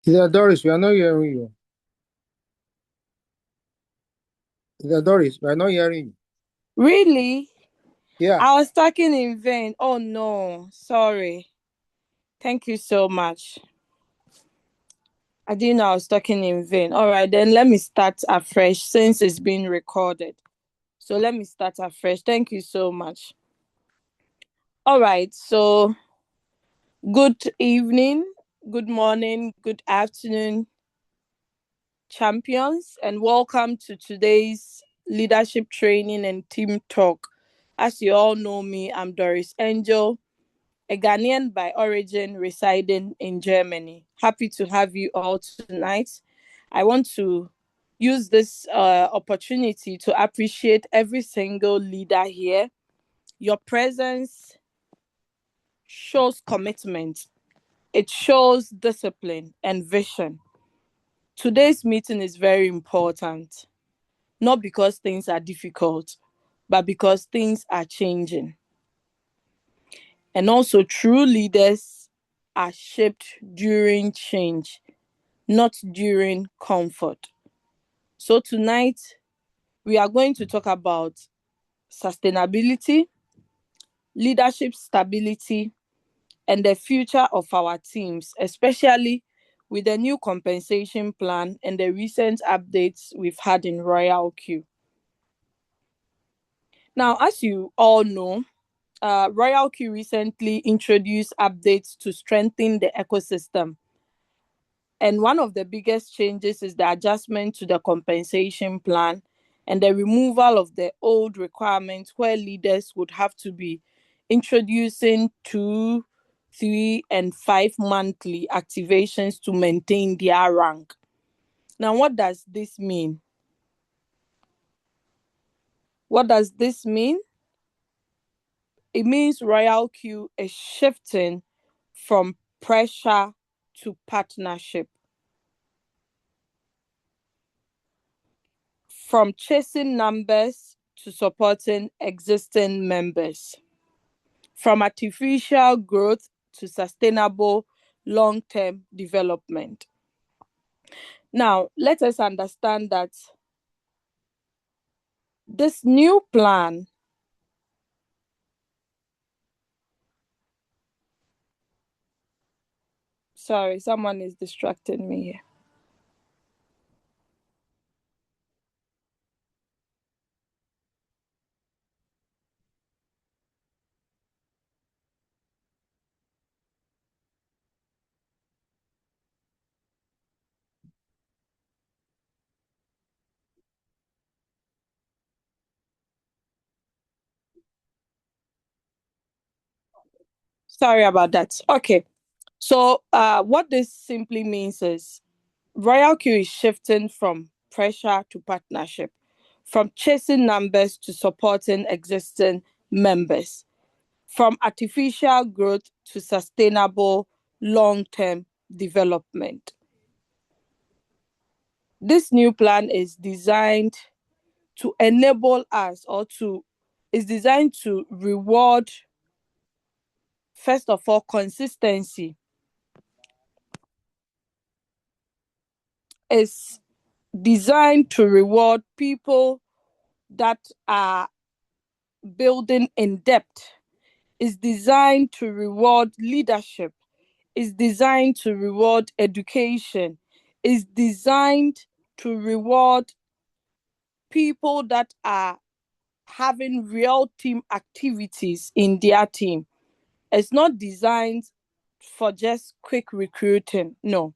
Doris, we are not hearing you. Doris, we are not hearing you. Really? Yeah. I was talking in vain. Oh no, sorry. Thank you so much. I didn't know I was talking in vain. All right, then let me start afresh since it's being recorded. So let me start afresh. Thank you so much. All right, so good evening, good morning, good afternoon, champions, and welcome to today's leadership training and team talk. As you all know me, I'm DorisAngel, a Ghanaian by origin residing in Germany. Happy to have you all tonight. I want to use this opportunity to appreciate every single leader here. Your presence shows commitment, it shows discipline and vision. Today's meeting is very important, not because things are difficult, but because things are changing. And also, true leaders are shaped during change, not during comfort. So, tonight, we are going to talk about sustainability, leadership stability, and the future of our teams, especially with the new compensation plan and the recent updates we've had in RoyalQ. Now, as you all know, RoyalQ recently introduced updates to strengthen the ecosystem. And one of the biggest changes is the adjustment to the compensation plan and the removal of the old requirements where leaders would have to be introducing 2, 3, and 5 monthly activations to maintain their rank. Now, what does this mean? What does this mean? It means RoyalQ is shifting from pressure to partnership, from chasing numbers to supporting existing members, from artificial growth to sustainable long term development. Now, let us understand that this new plan, sorry, someone is distracting me here. Sorry about that. Okay. So, what this simply means is RoyalQ is shifting from pressure to partnership, from chasing numbers to supporting existing members, from artificial growth to sustainable long term development. This new plan is designed to enable us or to is designed to reward, first of all, consistency. Is designed to reward people that are building in depth, is designed to reward leadership, is designed to reward education, is designed to reward people that are having real team activities in their team. It's not designed for just quick recruiting. No.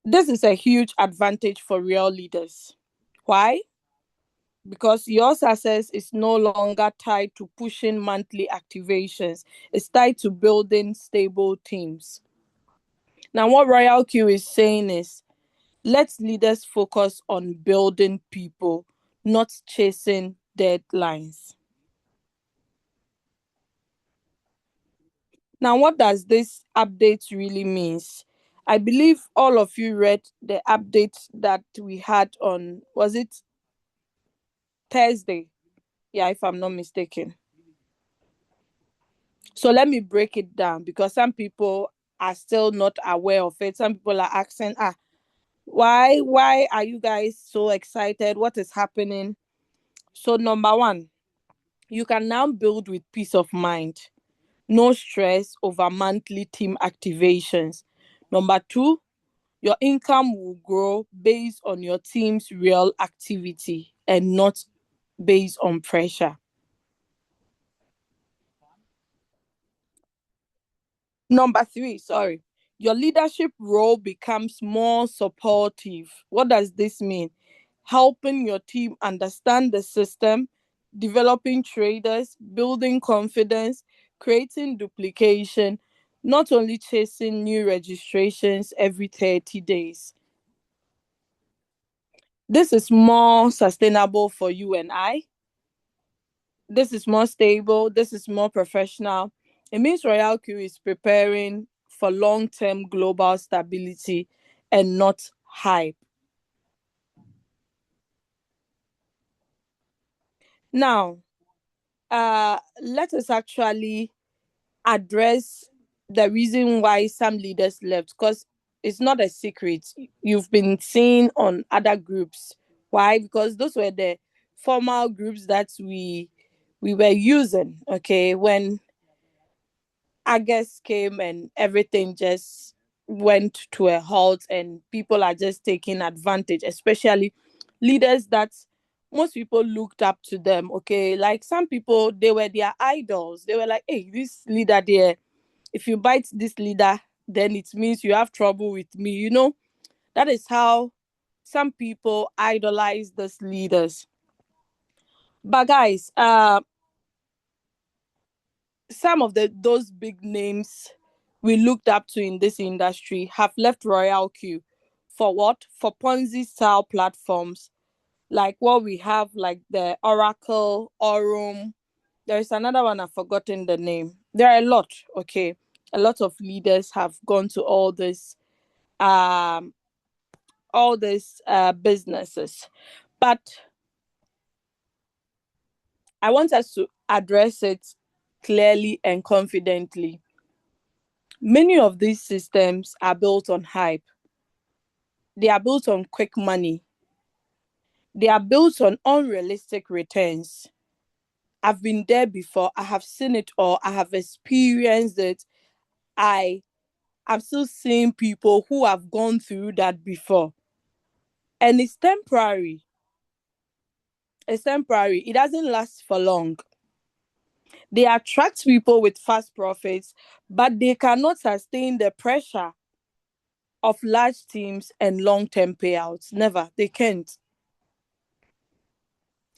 This is a huge advantage for real leaders. Why? Because your success is no longer tied to pushing monthly activations, it's tied to building stable teams. Now, what RoyalQ is saying is let leaders focus on building people, not chasing deadlines. Now, what does this update really means? I believe all of you read the update that we had on, was it Thursday? Yeah, if I'm not mistaken. So let me break it down because some people are still not aware of it. Some people are asking, why are you guys so excited? What is happening? So number one, you can now build with peace of mind. No stress over monthly team activations. Number two, your income will grow based on your team's real activity and not based on pressure. Number three, sorry, your leadership role becomes more supportive. What does this mean? Helping your team understand the system, developing traders, building confidence, creating duplication, not only chasing new registrations every 30 days. This is more sustainable for you and I. This is more stable. This is more professional. It means RoyalQ is preparing for long-term global stability and not hype. Now, let us actually address the reason why some leaders left because it's not a secret. You've been seeing on other groups. Why? Because those were the formal groups that we were using. Okay, when August came and everything just went to a halt, and people are just taking advantage, especially leaders that most people looked up to them. Okay, like some people, they were their idols. They were like, hey, this leader there, if you bite this leader, then it means you have trouble with me. That is how some people idolize these leaders. But guys, some of those big names we looked up to in this industry have left RoyalQ for what? For Ponzi style platforms like what we have, like the Oracle, Aurum. There is another one, I've forgotten the name. There are a lot, okay. A lot of leaders have gone to um all these businesses. But I want us to address it clearly and confidently. Many of these systems are built on hype. They are built on quick money. They are built on unrealistic returns. I've been there before. I have seen it all. I have experienced it. I am still seeing people who have gone through that before. And it's temporary. It's temporary. It doesn't last for long. They attract people with fast profits, but they cannot sustain the pressure of large teams and long-term payouts. Never. They can't.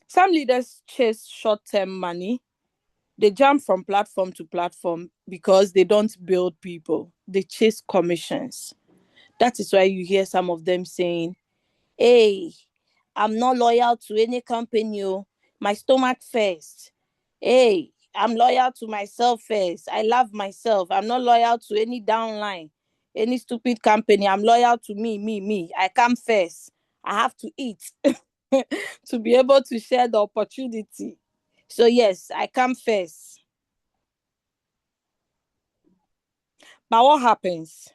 Some leaders chase short-term money. They jump from platform to platform because they don't build people. They chase commissions. That is why you hear some of them saying, hey, I'm not loyal to any company. Oh. My stomach first. Hey, I'm loyal to myself first. I love myself. I'm not loyal to any downline, any stupid company. I'm loyal to me, me, me. I come first. I have to eat to be able to share the opportunity. So, yes, I come first. But what happens?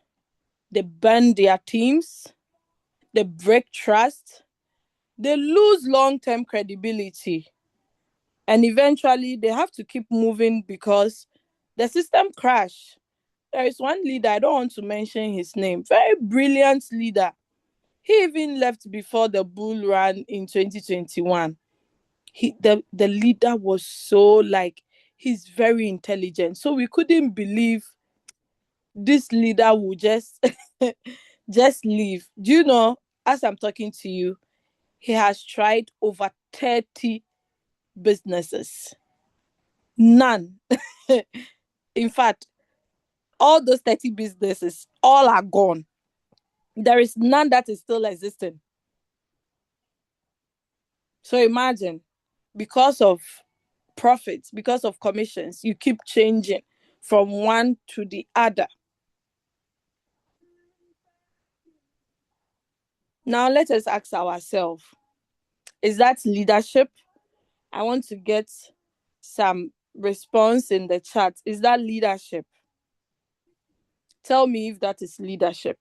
They burn their teams, they break trust, they lose long term credibility, and eventually they have to keep moving because the system crash. There is one leader, I don't want to mention his name, very brilliant leader. He even left before the bull run in 2021. The leader was so like, he's very intelligent. So we couldn't believe this leader would just just leave. Do you know, as I'm talking to you, he has tried over 30 businesses. None. In fact, all those 30 businesses, all are gone. There is none that is still existing. So imagine, because of profits, because of commissions, you keep changing from one to the other. Now let us ask ourselves, is that leadership? I want to get some response in the chat. Is that leadership? Tell me if that is leadership.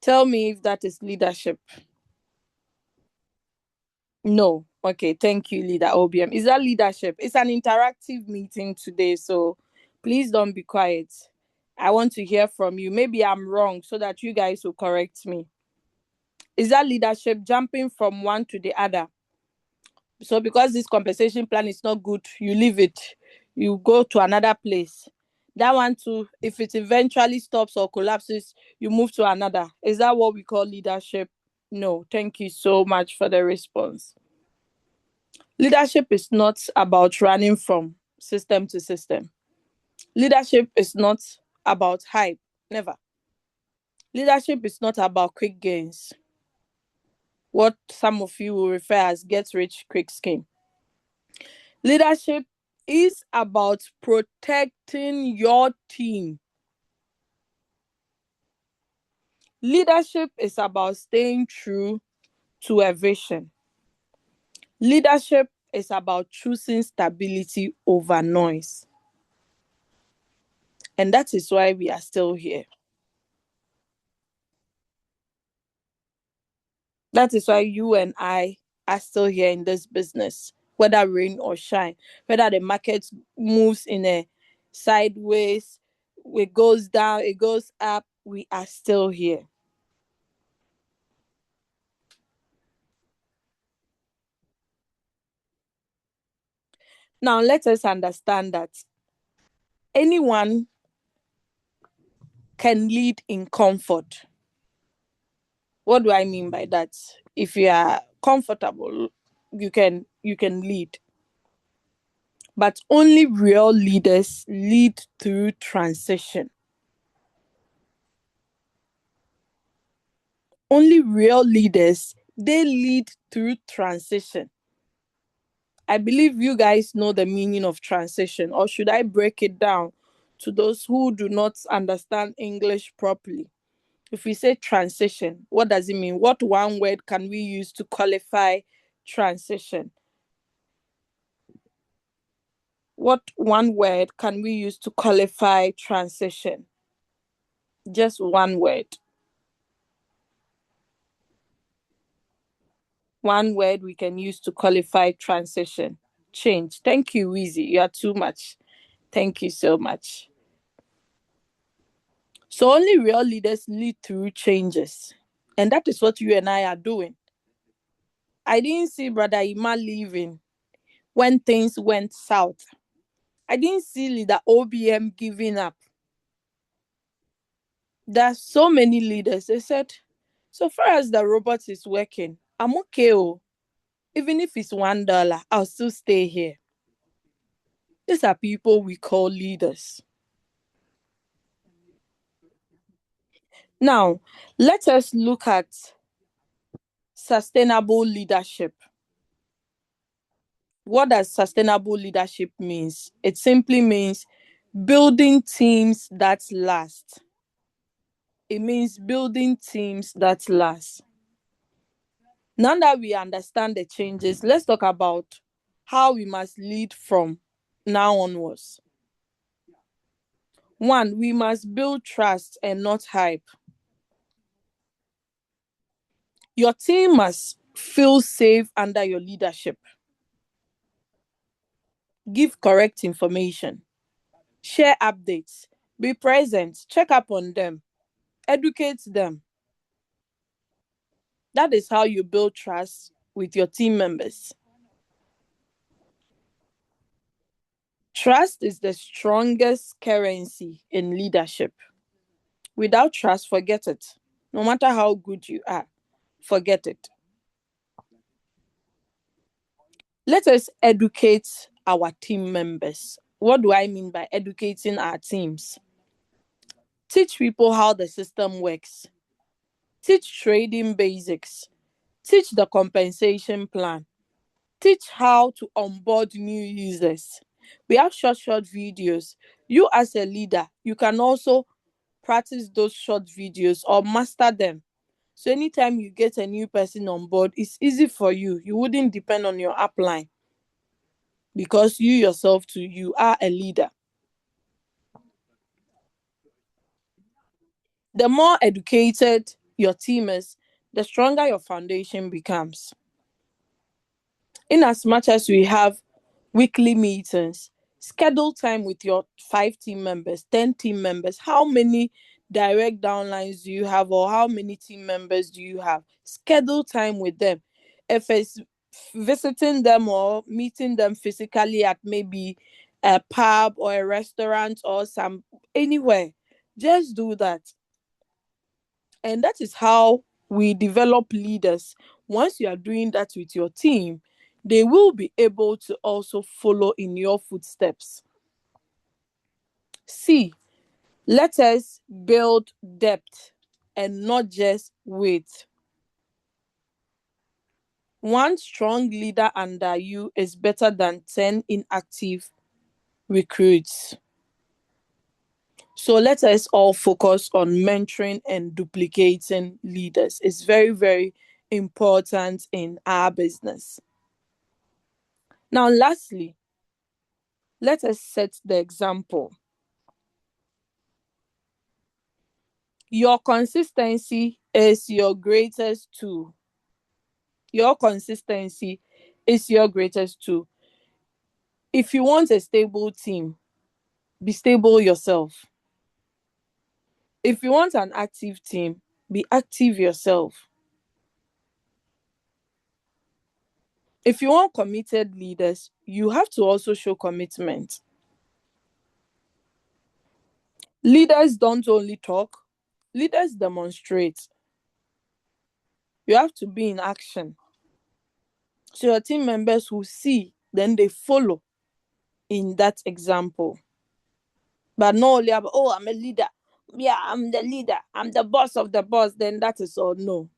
Tell me if that is leadership. No. Okay, thank you, Leader OBM. Is that leadership? It's an interactive meeting today, so please don't be quiet. I want to hear from you. Maybe I'm wrong so that you guys will correct me. Is that leadership, jumping from one to the other? So because this compensation plan is not good, you leave it. You go to another place. That one too, if it eventually stops or collapses, you move to another. Is that what we call leadership? No. Thank you so much for the response. Leadership is not about running from system to system. Leadership is not about hype. Never. Leadership is not about quick gains. What some of you will refer as get rich quick scheme. Leadership is about protecting your team. Leadership is about staying true to a vision. Leadership is about choosing stability over noise. And that is why we are still here. That is why you and I are still here in this business, whether rain or shine, whether the market moves in a sideways, it goes down, it goes up, we are still here. Now, let us understand that anyone can lead in comfort. What do I mean by that? If you are comfortable, you can lead. But only real leaders lead through transition. Only real leaders, they lead through transition. I believe you guys know the meaning of transition, or should I break it down to those who do not understand English properly? If we say transition, what does it mean? What one word can we use to qualify transition? What one word can we use to qualify transition? Just one word. One word we can use to qualify transition. Change. Thank you, Weezy. You are too much. Thank you so much. So only real leaders lead through changes. And that is what you and I are doing. I didn't see Brother Ima leaving when things went south. I didn't see Leader OBM giving up. There's so many leaders. They said, so far as the robot is working, I'm okay. Oh. Even if it's $1, I'll still stay here. These are people we call leaders. Now, let us look at sustainable leadership. What does sustainable leadership means? It simply means building teams that last. It means building teams that last. Now that we understand the changes, let's talk about how we must lead from now onwards. One, we must build trust and not hype. Your team must feel safe under your leadership. Give correct information. Share updates. Be present. Check up on them. Educate them. That is how you build trust with your team members. Trust is the strongest currency in leadership. Without trust, forget it. No matter how good you are, forget it. Let us educate our team members. What do I mean by educating our teams? Teach people how the system works. Teach trading basics. Teach the compensation plan. Teach how to onboard new users. We have short videos. You as a leader, you can also practice those short videos or master them. So anytime you get a new person on board, it's easy for you. You wouldn't depend on your upline. because you yourself too, you are a leader. The more educated your team is, the stronger your foundation becomes. In as much as we have weekly meetings, schedule time with your 5 team members, 10 team members. How many direct downlines do you have, or how many team members do you have? Schedule time with them. If it's visiting them or meeting them physically at maybe a pub or a restaurant or some anywhere, just do that. And that is how we develop leaders. Once you are doing that with your team, they will be able to also follow in your footsteps. C, let us build depth and not just weight. One strong leader under you is better than 10 inactive recruits. So let us all focus on mentoring and duplicating leaders. It's very, very important in our business. Now, lastly, let us set the example. Your consistency is your greatest tool. Your consistency is your greatest tool. If you want a stable team, be stable yourself. If you want an active team, be active yourself. If you want committed leaders, you have to also show commitment. Leaders don't only talk, leaders demonstrate. You have to be in action. So your team members who see, then they follow in that example. But not only about, oh, I'm a leader. Yeah, I'm the leader. I'm the boss of the boss. Then that is all. No.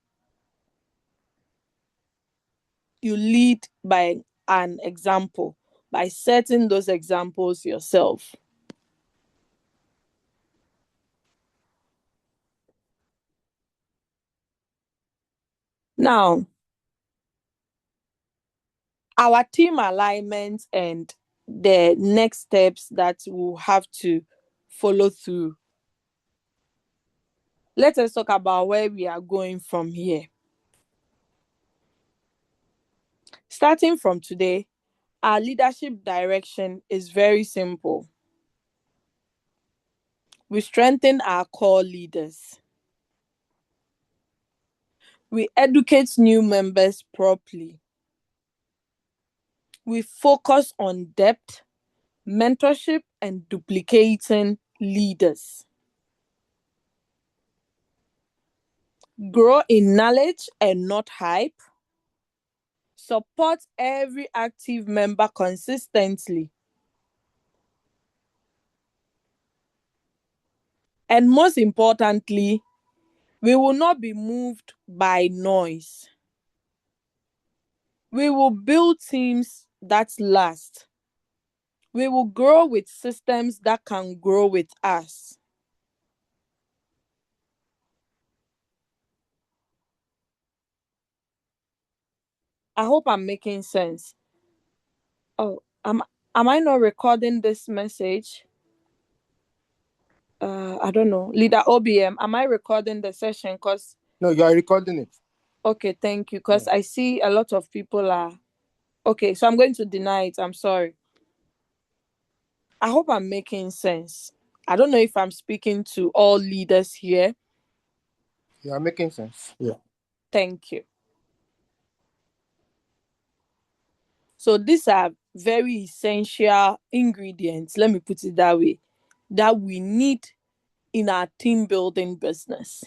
You lead by an example, by setting those examples yourself. Now, our team alignment and the next steps that we'll have to follow through. Let us talk about where we are going from here. Starting from today, our leadership direction is very simple. We strengthen our core leaders. We educate new members properly. We focus on depth, mentorship, and duplicating leaders. Grow in knowledge and not hype. Support every active member consistently. And most importantly, we will not be moved by noise. We will build teams that last. We will grow with systems that can grow with us. I hope I'm making sense. Oh, am I not recording this message? I don't know. Leader OBM, am I recording the session? Cause No, you are recording it. okay, thank you. Cause I see a lot of people are okay. So I'm going to deny it. I'm sorry. I hope I'm making sense. I don't know if I'm speaking to all leaders here. You are making sense. Yeah. Thank you. So these are very essential ingredients, let me put it that way, that we need in our team building business.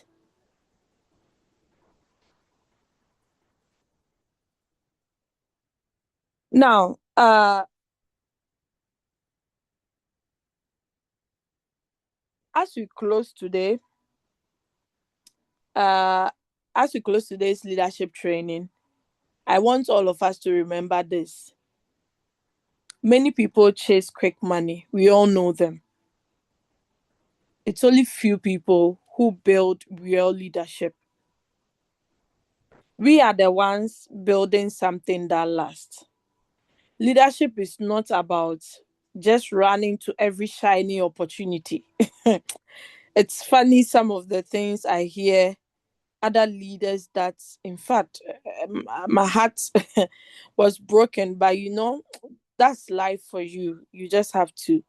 Now, as we close today, as we close today's leadership training, I want all of us to remember this. Many people chase quick money. We all know them. It's only few people who build real leadership. We are the ones building something that lasts. Leadership is not about just running to every shiny opportunity. It's funny, some of the things I hear other leaders that, in fact, my heart was broken, but that's life for you. You just have to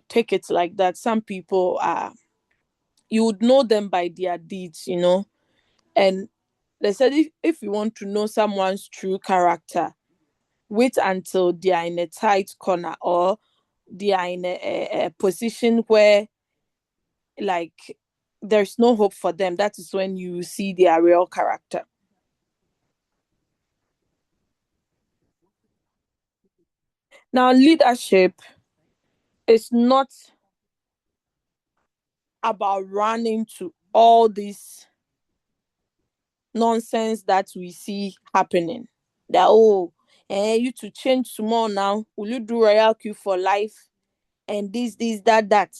take it like that. Some people are, you would know them by their deeds. And they said, if you want to know someone's true character, wait until they are in a tight corner, or they are in a position where, like, there's no hope for them. That is when you see their real character. Now, leadership is not about running to all this nonsense that we see happening. That, oh, you to change tomorrow now. Will you do RoyalQ for life? And this, that.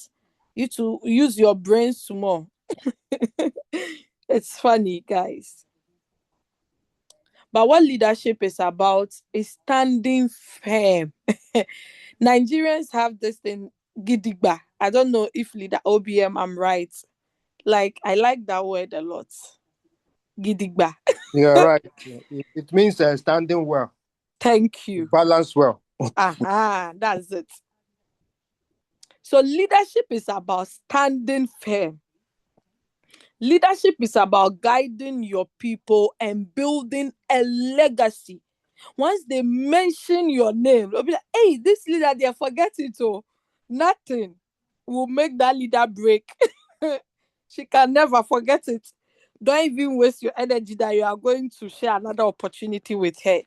You to use your brains tomorrow. It's funny, guys. But what leadership is about is standing firm. Nigerians have this thing, gidigba. I don't know if leader OBM I'm right. Like, I like that word a lot. Gidigba. You're right. It means standing well, Thank you. balance well. Aha, that's it. So leadership is about standing firm. Leadership is about guiding your people and building a legacy. Once they mention your name, they'll be like, hey, this leader, they forget it. Oh, nothing will make that leader break. She can never forget it. Don't even waste your energy that you are going to share another opportunity with her.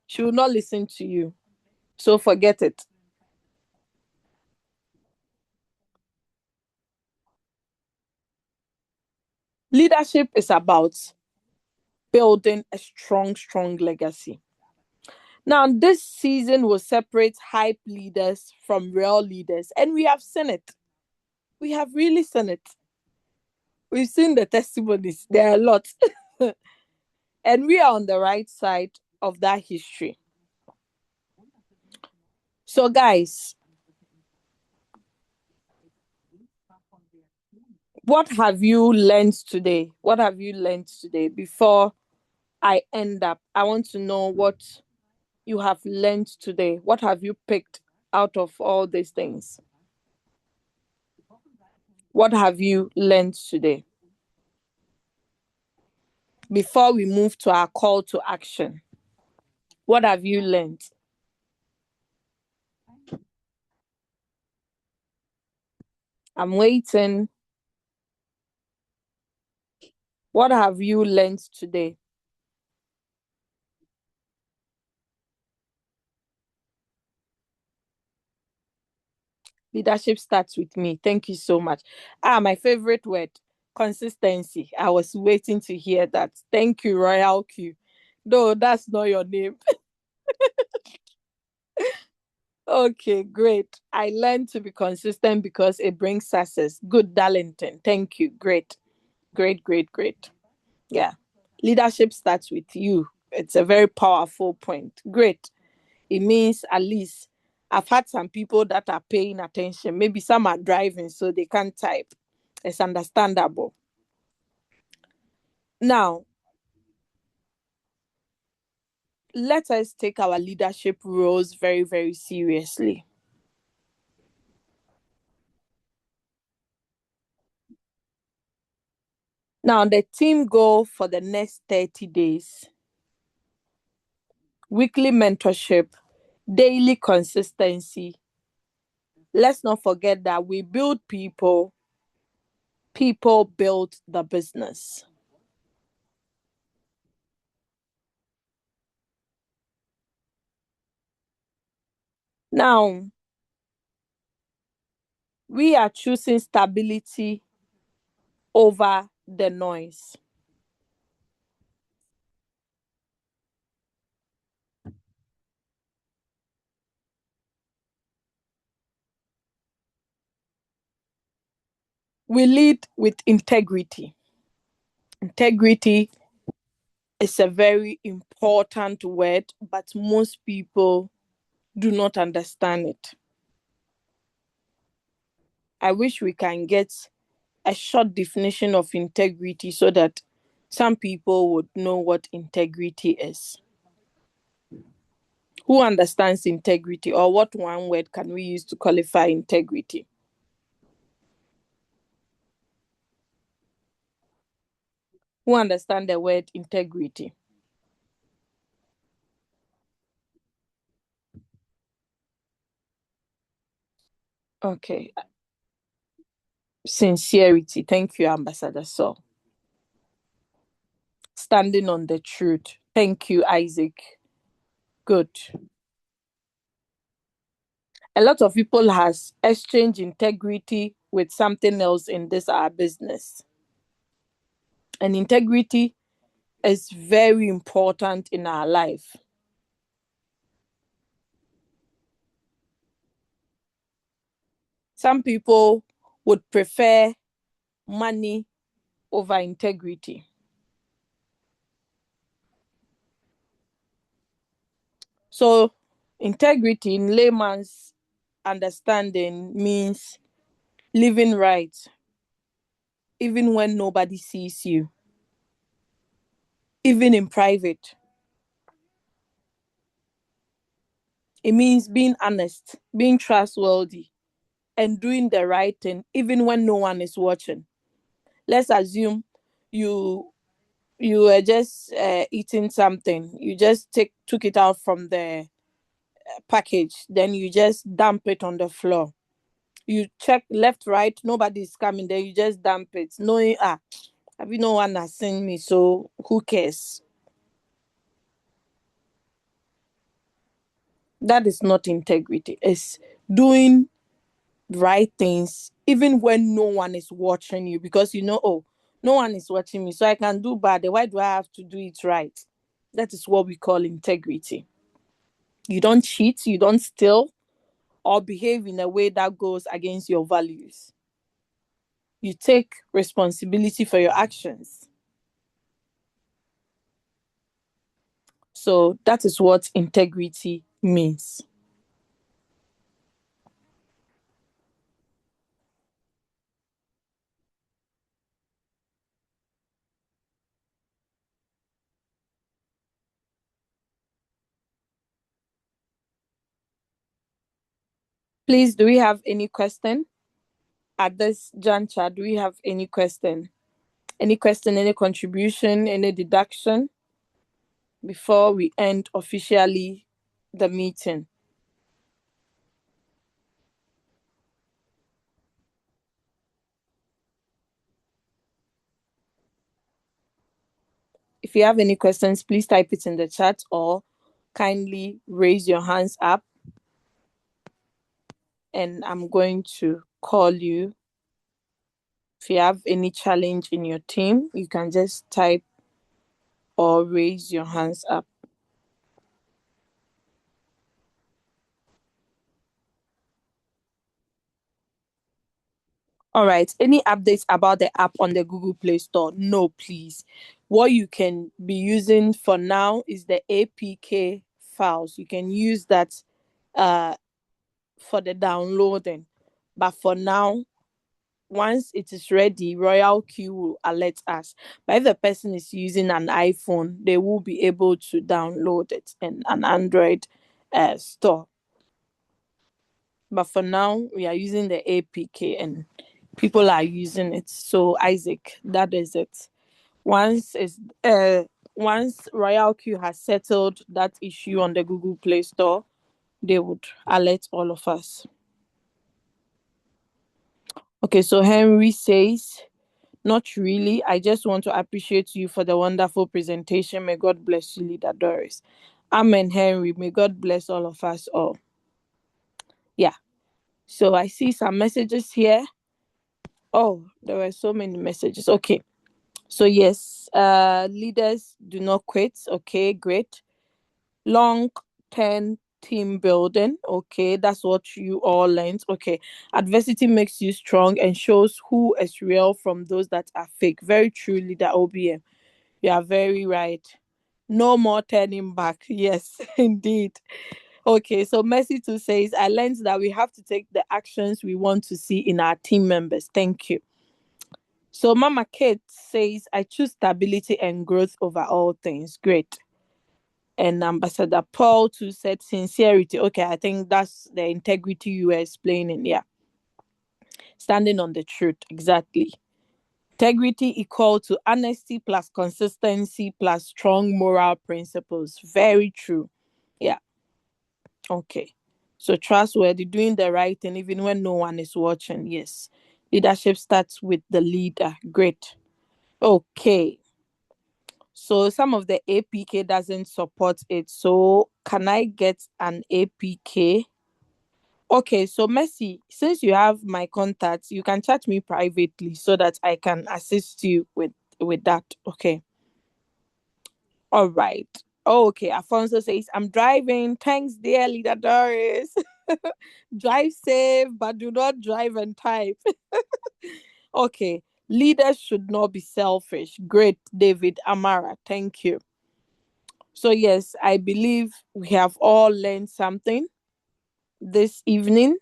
She will not listen to you. So forget it. Leadership is about building a strong, strong legacy. Now, this season will separate hype leaders from real leaders, and we have seen it. We have really seen it. We've seen the testimonies. There are a lot. And we are on the right side of that history. So, guys, what have you learned today? What have you learned today? Before I end up, I want to know what you have learned today. What have you picked out of all these things? What have you learned today? Before we move to our call to action, what have you learned? I'm waiting. What have you learned today? Leadership starts with me. Thank you so much. My favorite word, consistency. I was waiting to hear that. Thank you, RoyalQ. No, that's not your name. Okay, great. I learned to be consistent because it brings success. Good, Darlington. Thank you. Great, great, great, great. Yeah. Leadership starts with you. It's a very powerful point. Great. It means at least I've had some people that are paying attention. Maybe some are driving, so they can't type. It's understandable. Now, let us take our leadership roles very, very seriously. Now, the team goal for the next 30 days, weekly mentorship, daily consistency. Let's not forget that we build people, people build the business. Now, we are choosing stability over the noise. We lead with integrity. Integrity is a very important word, but most people do not understand it. I wish we can get a short definition of integrity so that some people would know what integrity is. Who understands integrity, or what one word can we use to qualify integrity? Who understand the word integrity? Okay. Sincerity. Thank you, Ambassador So. Standing on the truth. Thank you, Isaac. Good. A lot of people has exchanged integrity with something else in this our business. And integrity is very important in our life. Some people would prefer money over integrity. So, integrity in layman's understanding means living right, even when nobody sees you, even in private. It means being honest, being trustworthy, and doing the right thing, even when no one is watching. Let's assume you you were just eating something. You just took it out from the package, then you just dump it on the floor. You check left, right, nobody's coming. Then you just dump it, knowing have you no one has seen me, so who cares? That is not integrity. It's doing right things even when no one is watching you, because oh, no one is watching me, so I can do bad. Why do I have to do it right? That is what we call integrity. You don't cheat, you don't steal, or behave in a way that goes against your values. You take responsibility for your actions. So that is what integrity means. Please, do we have any question at this juncture? Do we have any question? Any question, any contribution, any deduction before we end officially the meeting? If you have any questions, please type it in the chat or kindly raise your hands up, and I'm going to call you. If you have any challenge in your team, you can just type or raise your hands up. All right. Any updates about the app on the Google Play Store? No, please. What you can be using for now is the APK files. You can use that uh, for the downloading. But for now, once it is ready, RoyalQ will alert us. But if the person is using an iPhone, they will be able to download it in an Android store. But for now, we are using the APK and people are using it. So Isaac, that is it. Once is once RoyalQ has settled that issue on the Google Play Store, they would alert all of us. Okay, so Henry says, not really. I just want to appreciate you for the wonderful presentation. May God bless you, Leader Doris. Amen, Henry. May God bless all of us all. Yeah. So I see some messages here. Oh, there were so many messages. Okay. So yes, leaders do not quit. Okay, great. Long term team building. Okay, that's what you all learned. Okay, adversity makes you strong and shows who is real from those that are fake. Very truly, the OBM. You are very right. No more turning back. Yes, indeed. Okay, so Mercy too says, I learned that we have to take the actions we want to see in our team members. Thank you. So Mama Kate says, I choose stability and growth over all things. Great. And Ambassador Paul too said sincerity. Okay, I think that's the integrity you were explaining. Yeah. Standing on the truth. Exactly. Integrity equal to honesty plus consistency plus strong moral principles. Very true. Yeah. Okay. So trustworthy, doing the right thing even when no one is watching. Yes. Leadership starts with the leader. Great. Okay. So some of the APK doesn't support it. So can I get an APK? Okay, so Messi, since you have my contacts, you can chat me privately so that I can assist you with that. Okay. All right. Oh, okay. Afonso says, I'm driving. Thanks, dear leader Doris. Drive safe, but do not drive and type. Okay. Leaders should not be selfish. Great, David Amara. Thank you. So, yes, I believe we have all learned something this evening,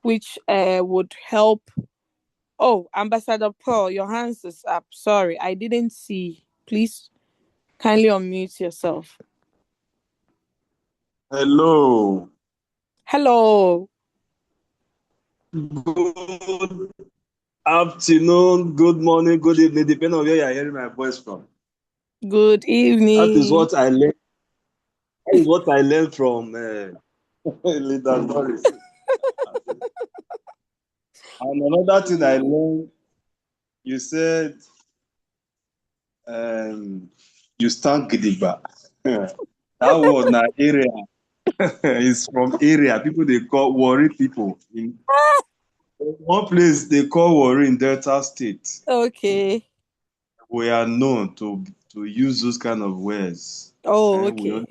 which would help. Oh, Ambassador Paul, your hands is up. Sorry, I didn't see. Please kindly unmute yourself. Hello. Hello. Good afternoon, good morning, good evening, depending on where you're hearing my voice from. Good That is evening. what I learned. That is what I learned from Leader Doris. And another thing I learned, you said you stand gidigba. That word na area. It's from area. People they call worry people. In one place they call worry in Delta State. Okay. We are known to use those kind of words. Oh, And we okay.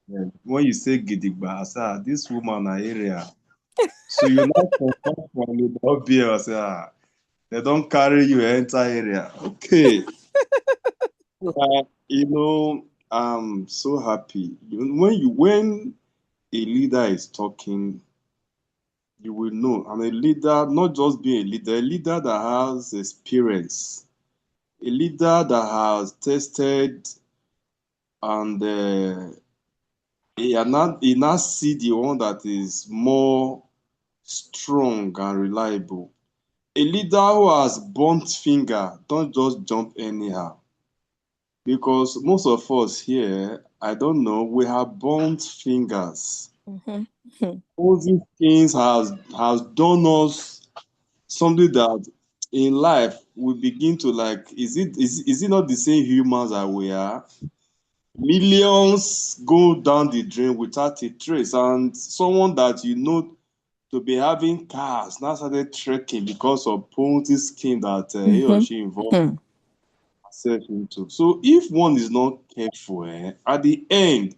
only, when you say gidigba, I say, this woman are area. So you not confirm from the OBL, I say, they don't carry you enter area. Okay. I'm so happy. When a leader is talking, you will know. I'm a leader, not just being a leader that has experience, a leader that has tested and he now see the one that is more strong and reliable. A leader who has burnt finger don't just jump anyhow. Because most of us here, I don't know, we have burnt fingers. Mm-hmm. All these things has done us something that in life we begin to like, is it not the same humans that we are? Millions go down the drain without a trace, and someone that you know to be having cars now started trekking because of Ponzi scheme that he or she involved Mm-hmm. herself into. So if one is not careful, at the end,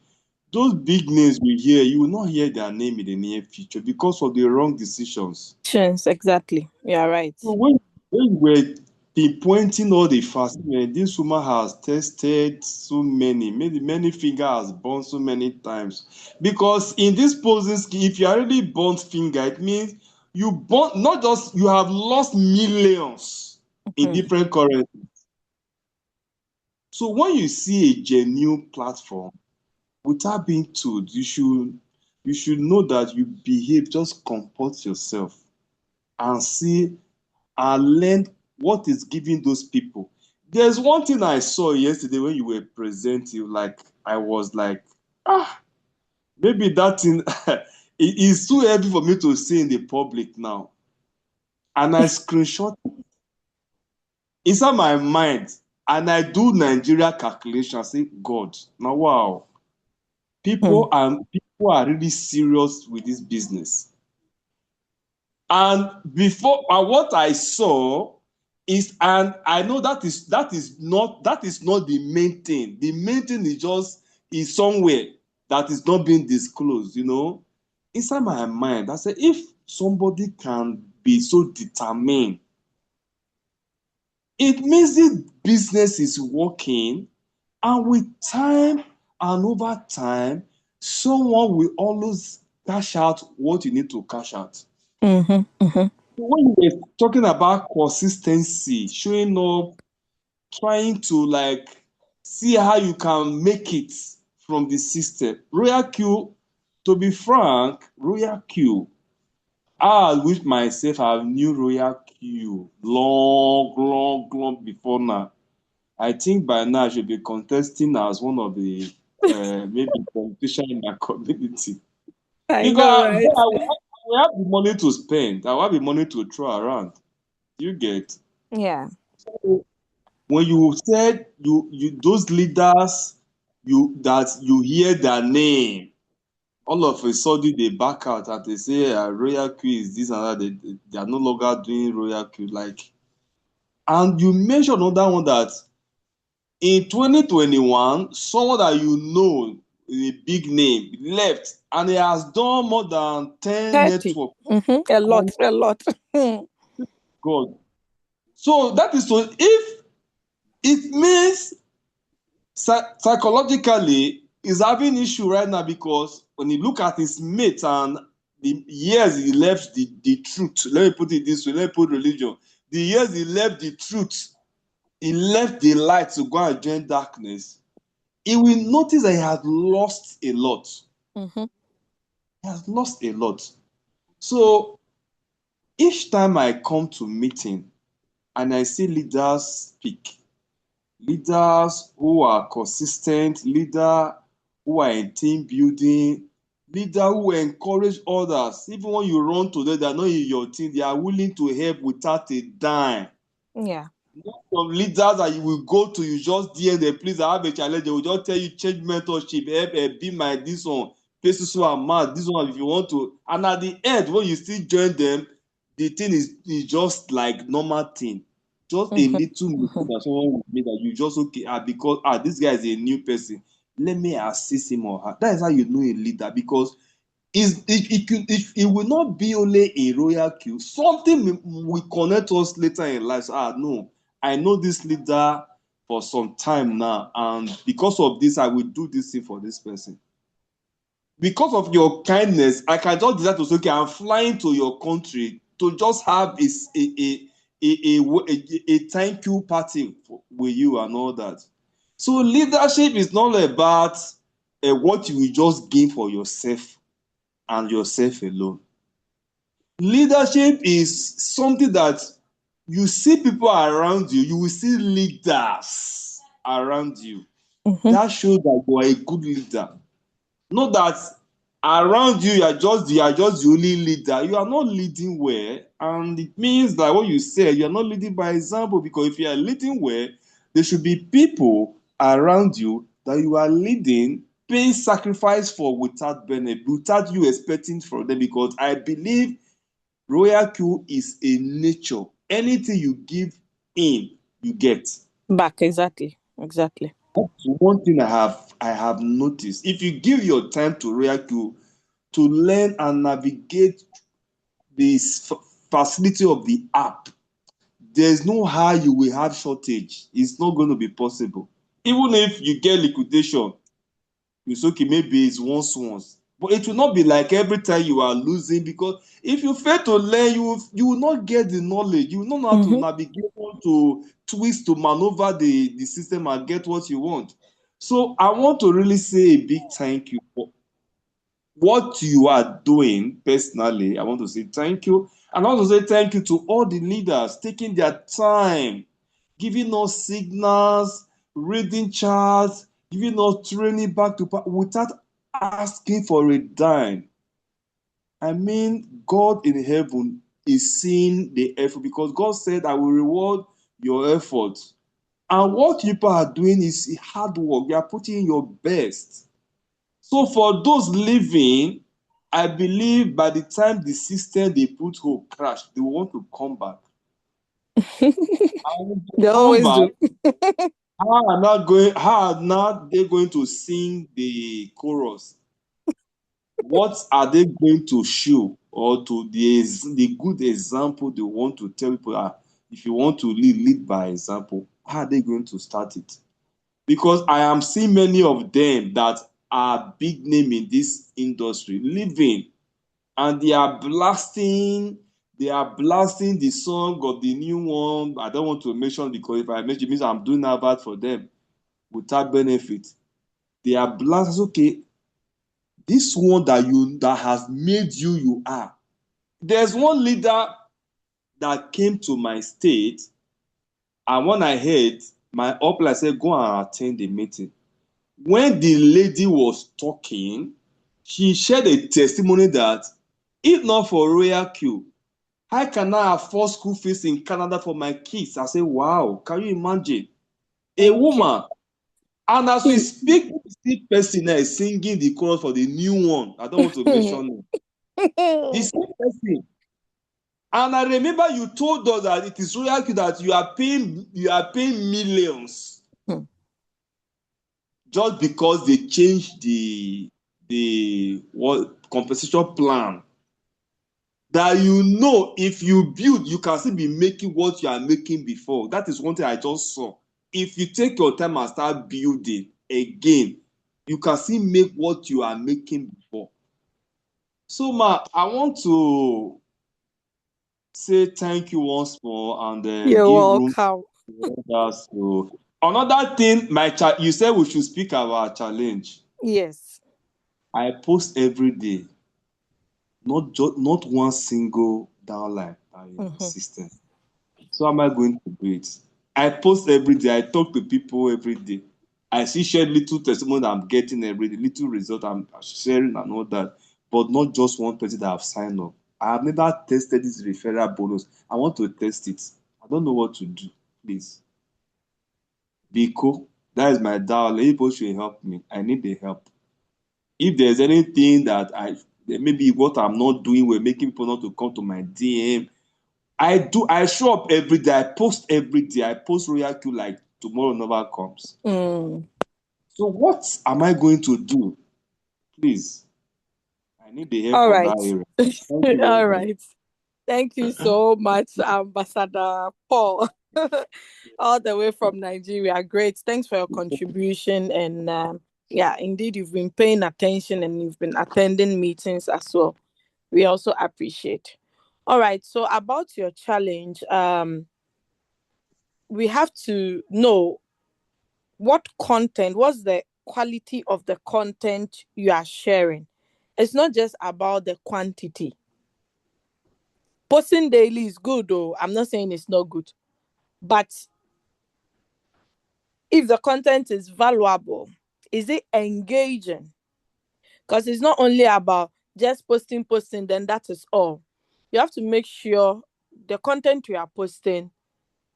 those big names we hear, you will not hear their name in the near future because of the wrong decisions. Chance, exactly. Yeah, right. So when we're pinpointing all the facts, this woman has tested so many finger has burned so many times. Because in this posing scheme, if you are really burnt finger, it means you burnt not just you have lost millions in Mm-hmm. different currencies. So when you see a genuine platform, without being told, you should know that you behave, just comport yourself and see and learn what is giving those people. There's one thing I saw yesterday when you were presenting, like I was like, maybe that thing it is too heavy for me to say in the public now. And I screenshot inside my mind and I do Nigeria calculation. I say, God, now wow, people are really serious with this business. And before and what I saw is, and I know that is not the main thing. The main thing is just is somewhere that is not being disclosed. Inside my mind, I said, if somebody can be so determined, it means the business is working. And with time and over time, someone will always cash out what you need to cash out. When you were talking about consistency, showing up, trying to like see how you can make it from the system. RoyalQ, to be frank, RoyalQ, I wish myself I knew RoyalQ long before now. I think by now I should be contesting as one of the maybe competition in my community. I Because know, then right? I will have the money to spend. I will have the money to throw around. You get? Yeah. So when you said you those leaders that you hear their name, all of a sudden they back out and they say RoyalQ is this and that. They are no longer doing RoyalQ. Like, and you mentioned another one that in 2021, someone that you know, a big name, left and he has done more than 10 30. networks. A lot, a lot. God. So that is so if it means psychologically he's having issue right now because when you look at his mate and the years he left the truth, let me put it this way, let me put religion, the years he left the truth, he left the light to go and join darkness, he will notice that he has lost a lot. Mm-hmm. He has lost a lot. So each time I come to meeting and I see leaders speak, leaders who are consistent, leaders who are in team building, leaders who encourage others. Even when you run to them, they are not in your team, they are willing to help without a dime. Yeah. Not some leaders that you will go to, you just dear them, please, I have a challenge. They will just tell you change mentorship, help, be my this one, pay so amount, this one if you want to. And at the end, when you still join them, the thing is just like normal thing. Just a Mm-hmm. little mistake that someone will make that you just okay, because this guy is a new person. Let me assist him or her. That is how you know a leader because it will not be only a RoyalQ. Something will connect us later in life. So, no, I know this leader for some time now, and because of this, I will do this thing for this person. Because of your kindness, I can just decide to say, okay, I'm flying to your country to just have a thank you party with you and all that. So leadership is not about what you will just gain for yourself and yourself alone. Leadership is something that you see people around you, you will see leaders around you. Mm-hmm. That shows that you are a good leader. Not that around you you are just the only leader. You are not leading well, and it means that what you say you are not leading by example. Because if you are leading well, there should be people around you that you are leading, paying sacrifice for without benefit, without you expecting from them. Because I believe RoyalQ is a nature. Anything you give in, you get. Back, exactly. Exactly. That's one thing I have noticed. If you give your time to RoyalQ to learn and navigate this facility of the app, there's no how you will have shortage. It's not going to be possible. Even if you get liquidation, it's okay, maybe it's once. But it will not be like every time you are losing because if you fail to learn, you will not get the knowledge. You will not know how to Mm-hmm. navigate, to twist, to maneuver the system and get what you want. So I want to really say a big thank you for what you are doing personally. I want to say thank you. And I want to say thank you to all the leaders taking their time, giving us signals, reading charts, giving us training back to back without asking for a dime. I mean, God in heaven is seeing the effort because God said, I will reward your efforts. And what people are doing is hard work. They are putting in your best. So for those living, I believe by the time the system they put hope crash, they will want to come back. And when they They come always back, do. how are not they going to sing the chorus? What are they going to show or to the good example they want to tell people? If you want to lead by example, how are they going to start it? because I am seeing many of them that are big name in this industry living, and they are blasting the song of the new one. I don't want to mention, because if I mention it means I'm doing that bad for them without benefit. They are blasting, okay, this one that has made you are. There's one leader that came to my state, and when I heard, my upline said, go and attend the meeting. When the lady was talking, she shared a testimony that if not for RoyalQ, how can I afford school fees in Canada for my kids? I say, wow, can you imagine? A Thank you. woman. And as we speak, this person now is singing the chorus for the new one. I don't want to mention it. This person. And I remember you told us that it is RoyalQ that you are paying millions just because they changed the what compensation plan. That if you build, you can still be making what you are making before. That is one thing I just saw. If you take your time and start building again, you can still make what you are making before. So, I want to say thank you once more, and You're give room welcome. to others. So, another thing, you said we should speak about our challenge. Yes. I post every day, not one single downline in my system. So how am I going to do it? I post every day. I talk to people every day. I see share little testimony I'm getting every day, little result I'm sharing and all that, but not just one person that I've signed up. I have never tested this referral bonus. I want to test it. I don't know what to do. Please. Biko, that is my darling. People should help me. I need the help. If there's anything that maybe what I'm not doing will making people not to come to my DM, I show up every day. I post every day. I post RoyalQ like tomorrow never comes. So what am I going to do? Please, I need the help All on right. that area. Thank you very All much. right. Thank you so much, Ambassador Paul, all the way from Nigeria. Great. Thanks for your contribution. And yeah, indeed, you've been paying attention and you've been attending meetings as well. We also appreciate. All right. So about your challenge, we have to know what's the quality of the content you are sharing. It's not just about the quantity. Posting daily is good, though. I'm not saying it's not good. But if the content is valuable, is it engaging? Because it's not only about just posting, then that is all. You have to make sure the content you are posting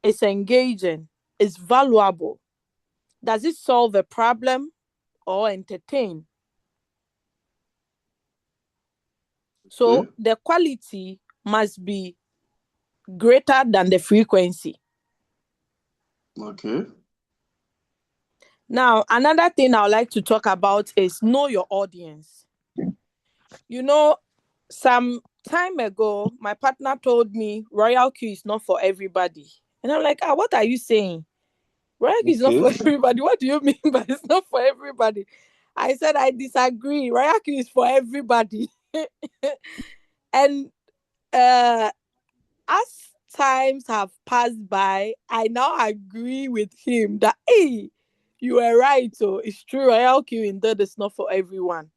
is engaging, is valuable. Does it solve a problem or entertain? So Okay. the quality must be greater than the frequency. Okay. Now, another thing I would like to talk about is know your audience. You know, some time ago, my partner told me RoyalQ is not for everybody. And I'm like, what are you saying? RoyalQ is not Okay. for everybody. What do you mean by it's not for everybody? I said, I disagree. RoyalQ is for everybody. And as times have passed by, I now agree with him that, hey, you were right. So it's true. RoyalQ indeed is not for everyone.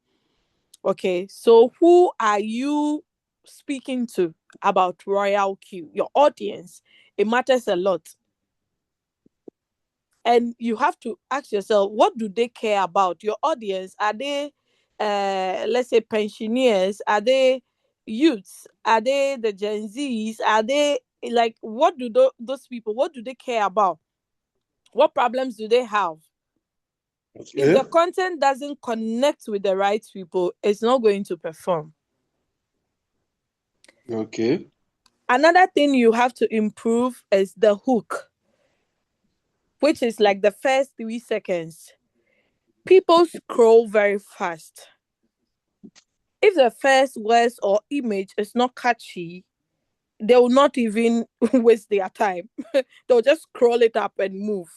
Okay, so who are you speaking to about RoyalQ? Your audience. It matters a lot. And you have to ask yourself, what do they care about? Your audience, are they, let's say, pensioners? Are they youths? Are they the Gen Zs? Are they, like, what do those people, what do they care about? What problems do they have? If Okay. the content doesn't connect with the right people, it's not going to perform. Okay. Another thing you have to improve is the hook, which is like the first 3 seconds. People scroll very fast. If the first words or image is not catchy, they will not even waste their time. They'll just scroll it up and move.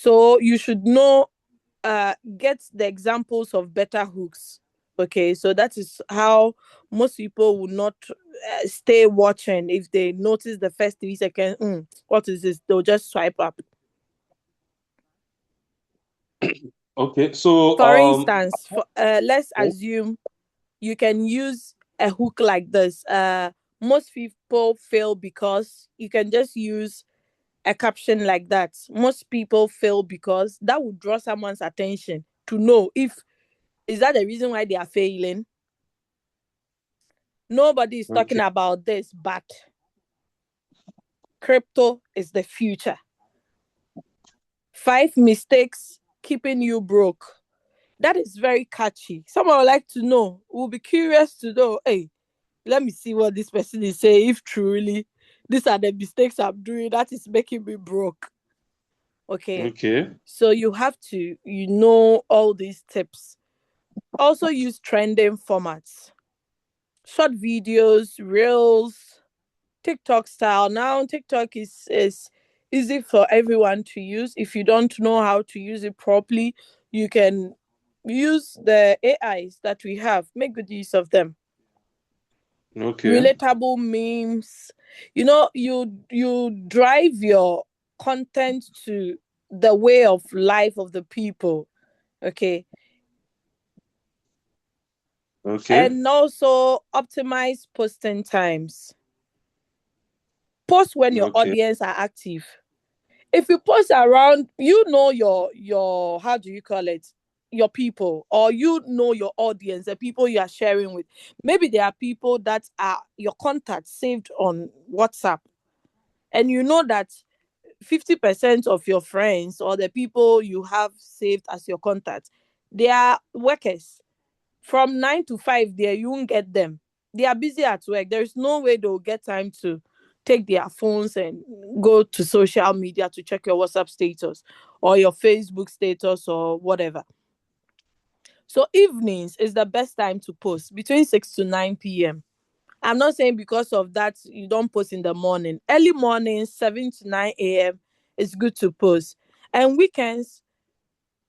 So you should know, get the examples of better hooks. Okay, so that is how most people will not stay watching. If they notice the first 3 seconds, what is this? They'll just swipe up. Okay, so For instance, let's assume you can use a hook like this. Most people fail because you can just use a caption like that. Most people fail because that would draw someone's attention to know if is that the reason why they are failing. Nobody is talking okay, about this, but crypto is the future. 5 mistakes keeping you broke. That is very catchy. Someone would like to know, will be curious to know, hey, let me see what this person is saying. If truly these are the mistakes I'm doing, that is making me broke. Okay. okay, So you have to, all these tips. Also use trending formats. Short videos, reels, TikTok style. Now TikTok is easy for everyone to use. If you don't know how to use it properly, you can use the AIs that we have. Make good use of them. okay, Relatable memes. You drive your content to the way of life of the people. Okay. okay, And also optimize posting times. Post when your okay. audience are active. If you post around, your how do you call it? Your people, or your audience, the people you are sharing with. Maybe there are people that are your contacts saved on WhatsApp, and you know that 50% of your friends or the people you have saved as your contacts, they are workers. From 9 to 5 there, you won't get them. They are busy at work. There's no way they'll get time to take their phones and go to social media to check your WhatsApp status or your Facebook status or whatever. So evenings is the best time to post, between 6 to 9 p.m. I'm not saying because of that you don't post in the morning. Early morning, 7 to 9 a.m. is good to post. And weekends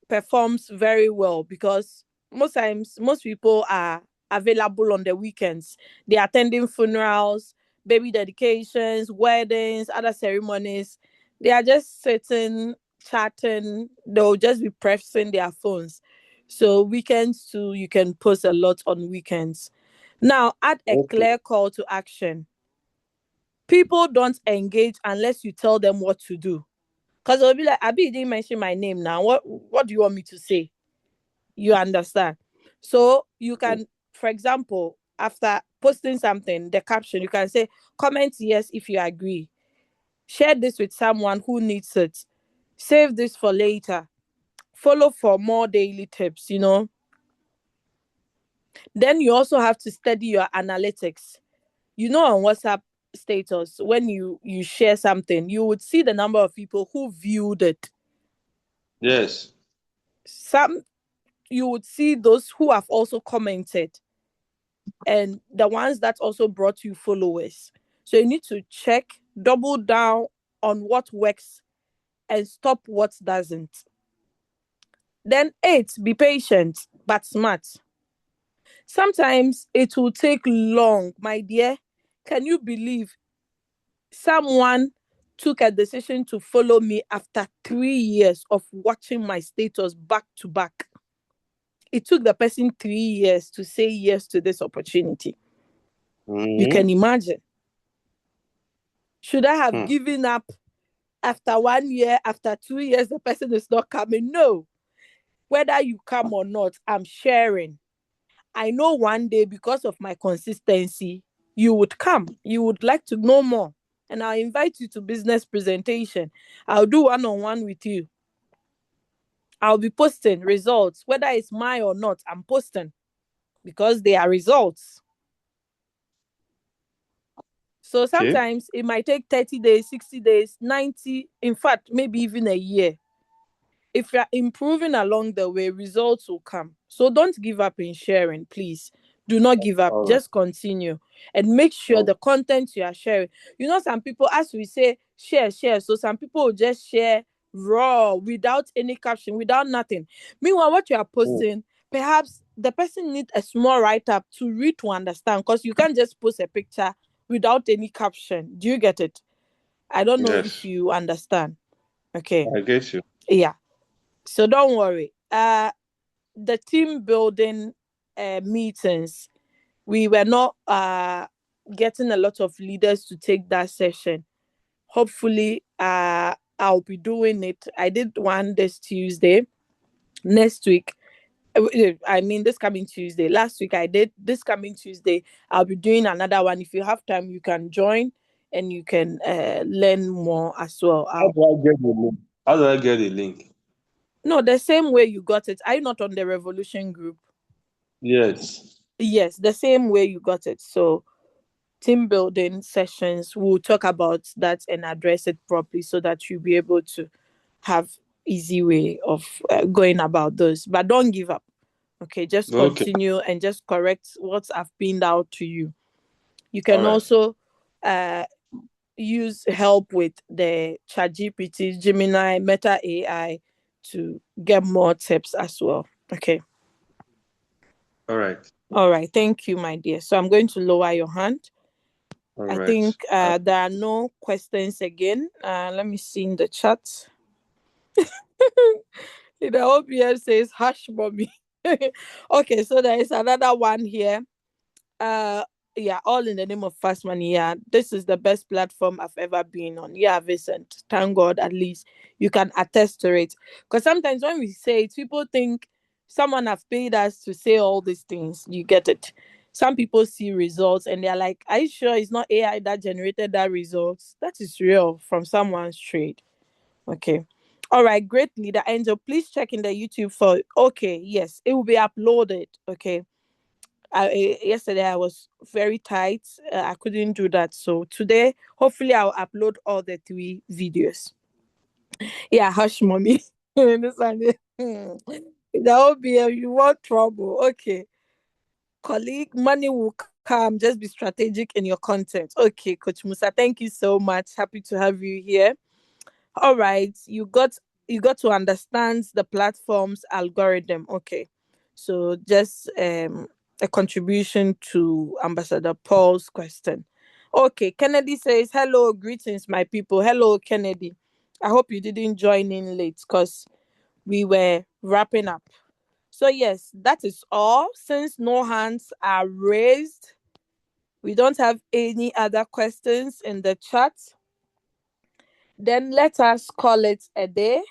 performs very well because most times most people are available on the weekends. They're attending funerals, baby dedications, weddings, other ceremonies. They are just sitting, chatting. They'll just be pressing their phones. So weekends too, you can post a lot on weekends. Now add a Okay. clear call to action. People don't engage unless you tell them what to do. Because they'll be like, Abi, you didn't mention my name now. What do you want me to say? You understand? So you can, for example, after posting something, the caption, you can say, comment yes if you agree. Share this with someone who needs it. Save this for later. Follow for more daily tips. Then you also have to study your analytics. On WhatsApp status, when you share something, you would see the number of people who viewed it. Yes. Some you would see those who have also commented and the ones that also brought you followers. So you need to check, double down on what works and stop what doesn't. Then 8, be patient but smart. Sometimes it will take long, my dear. Can you believe someone took a decision to follow me after 3 years of watching my status back to back? It took the person 3 years to say yes to this opportunity. You Mm-hmm. can imagine. Should I have given up after 1 year, after 2 years, the person is not coming? No. Whether you come or not, I'm sharing. I know one day, because of my consistency, you would come. You would like to know more. And I'll invite you to business presentation. I'll do one-on-one with you. I'll be posting results. Whether it's mine or not, I'm posting because they are results. So Okay. sometimes it might take 30 days, 60 days, 90, in fact, maybe even a year. If you're improving along the way, results will come. So don't give up in sharing, please. Do not give up. All right. Just continue and make sure Oh, the content you are sharing. Some people, as we say, share, share. So some people will just share raw, without any caption, without nothing. Meanwhile, what you are posting, perhaps the person needs a small write-up to read to understand, because you can't just post a picture without any caption. Do you get it? I don't know if Yes, you understand. Okay. I get you. Yeah. So don't worry. The team building meetings, we were not getting a lot of leaders to take that session. Hopefully, I'll be doing it. I did one this Tuesday. Next week, I mean this coming Tuesday. Last week I did. This coming Tuesday, I'll be doing another one. If you have time, you can join and you can learn more as well. How do I get the link? How do I get the link? No, the same way you got it. Are you not on the Revolution group? Yes. Yes, the same way you got it. So team building sessions, we'll talk about that and address it properly so that you'll be able to have easy way of going about those. But don't give up. Okay, just Okay. continue and just correct what I've pinned out to you. You All can right. also use help with the ChatGPT, Gemini, Meta AI to get more tips as well. Okay. All right. All right. Thank you, my dear. So I'm going to lower your hand. All I right. think there are no questions again. Let me see in the chat. The OBS says, hush, mommy. Okay, so there is another one here. Yeah, all in the name of fast money. Yeah, this is the best platform I've ever been on. Yeah, Vincent, thank God, at least you can attest to it. Because sometimes when we say it, people think someone have paid us to say all these things. You get it? Some people see results and they're like, are you sure it's not AI that generated that results? That is real from someone's trade. Okay. All right, great leader Angel. Please check in the YouTube for okay, yes, it will be uploaded. Okay. Yesterday I was very tight. I couldn't do that. So today, hopefully, I'll upload all the 3 videos. Yeah, hush, mommy. This one, that will be you want trouble. Okay, colleague, money will come. Just be strategic in your content. Okay, Coach Musa, thank you so much. Happy to have you here. All right, you got to understand the platform's algorithm. Okay, so just a contribution to Ambassador Paul's question. Okay, Kennedy says, hello, greetings, my people. Hello, Kennedy. I hope you didn't join in late because we were wrapping up. So yes, that is all. Since no hands are raised, we don't have any other questions in the chat. Then let us call it a day.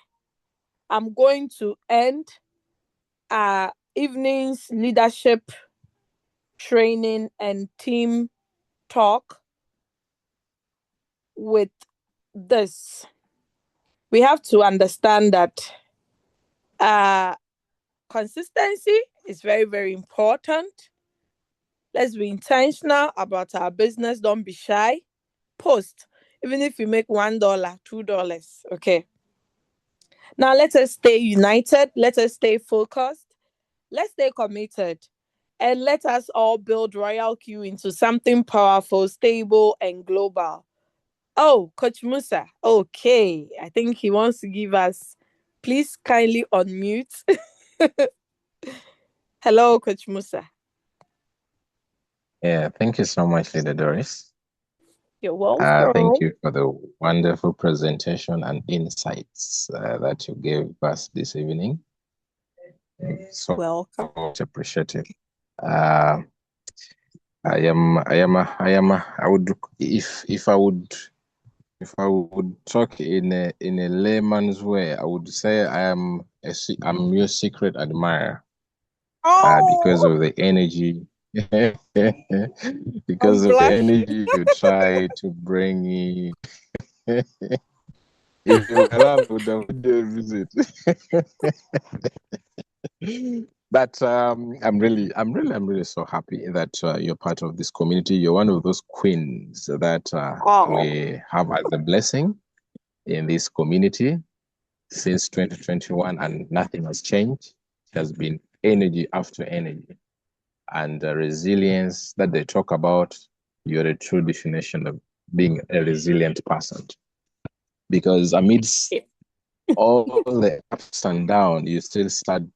I'm going to end our evening's leadership training and team talk with this. We have to understand that consistency is very, very important. Let's be intentional about our business. Don't be shy. Post, even if you make $1, $2. Okay. Now let us stay united. Let us stay focused. Let's stay committed. And let us all build RoyalQ into something powerful, stable, and global. Oh, Coach Musa. Okay. I think he wants to give us. Please kindly unmute. Hello, Coach Musa. Yeah, thank you so much, Leader Doris. You're welcome. Thank you for the wonderful presentation and insights that you gave us this evening. So Welcome. much appreciated. I would, if I would talk in a layman's way, I would say I'm your secret admirer. Because of the energy, because of the energy you try to bring in. If you were around, would have visit. But I'm really so happy that you're part of this community. You're one of those queens that we have as a blessing in this community since 2021, and nothing has changed. It has been energy after energy, and the resilience that they talk about. You're a true definition of being a resilient person, because amidst all the ups and downs, you still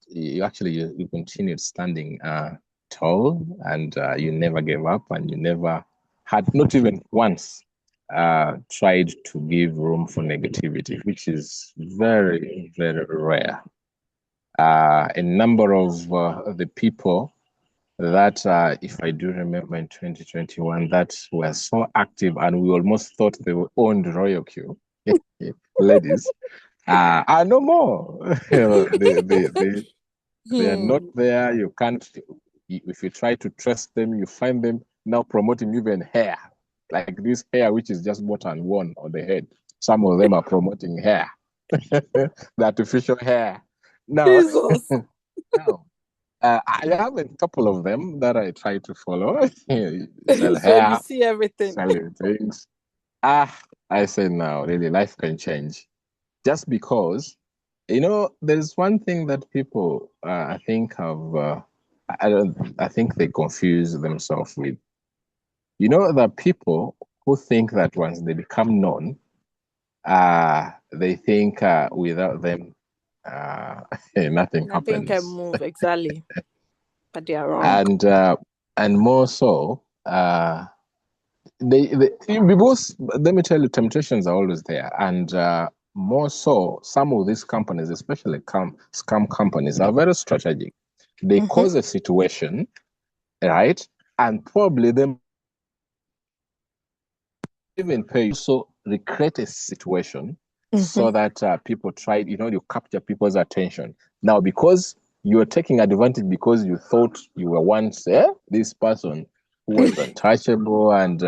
you continued standing tall, and you never gave up, and you never had, not even once, tried to give room for negativity, which is very, very rare. A number of the people that, if I do remember, in 2021, that were so active, and we almost thought they owned RoyalQ, ladies, are no more. They are not there. You can't, if you try to trace them, you find them now promoting even hair, like this hair, which is just bought and worn on the head. Some of them are promoting hair, the artificial hair. Now, Jesus. now I have a couple of them that I try to follow. Sell So you hair, see everything. selling things. I say now, really, life can change. Just because, there's one thing that people, I think, I think they confuse themselves with. The people who think that once they become known, they think without them, nothing Nothing can happens. move, exactly. But they are wrong. And more so, because, let me tell you, temptations are always there, and more so, some of these companies, especially scam companies, are very strategic. They cause a situation, right, and probably them even pay you, so recreate a situation so that people try, you capture people's attention. Now, because you're taking advantage, because you thought you were once this person who was untouchable, and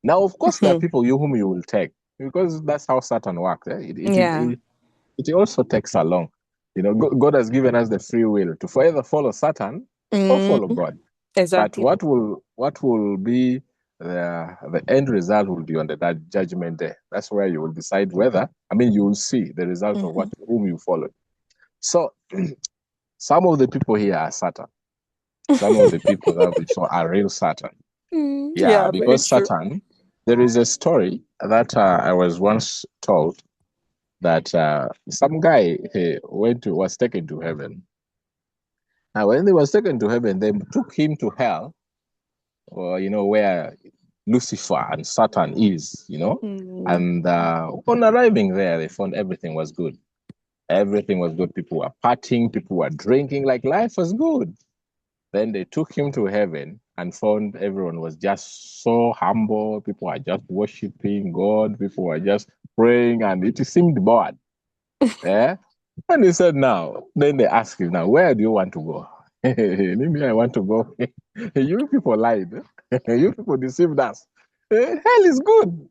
now, of course, there are people whom you will take, because that's how Satan works. It also takes along. God has given us the free will to either follow Satan or follow God. Exactly. But what will be the end result will be on the judgment day. That's where you will decide whether, you will see the result of whom you follow. So some of the people here are Satan. Some of the people that we saw are real Satan. Yeah, because Satan, there is a story that I was once told that some guy was taken to heaven. Now, when he was taken to heaven, they took him to hell, or where Lucifer and Satan is, and upon arriving there, they found everything was good. Everything was good. People were partying, people were drinking, like life was good. Then they took him to heaven and found everyone was just so humble. People were just worshiping God. People were just praying, and it seemed bored. Yeah. And he said, now, then they asked him, now, where do you want to go? Maybe I want to go. You people lied. You people deceived us. Hell is good.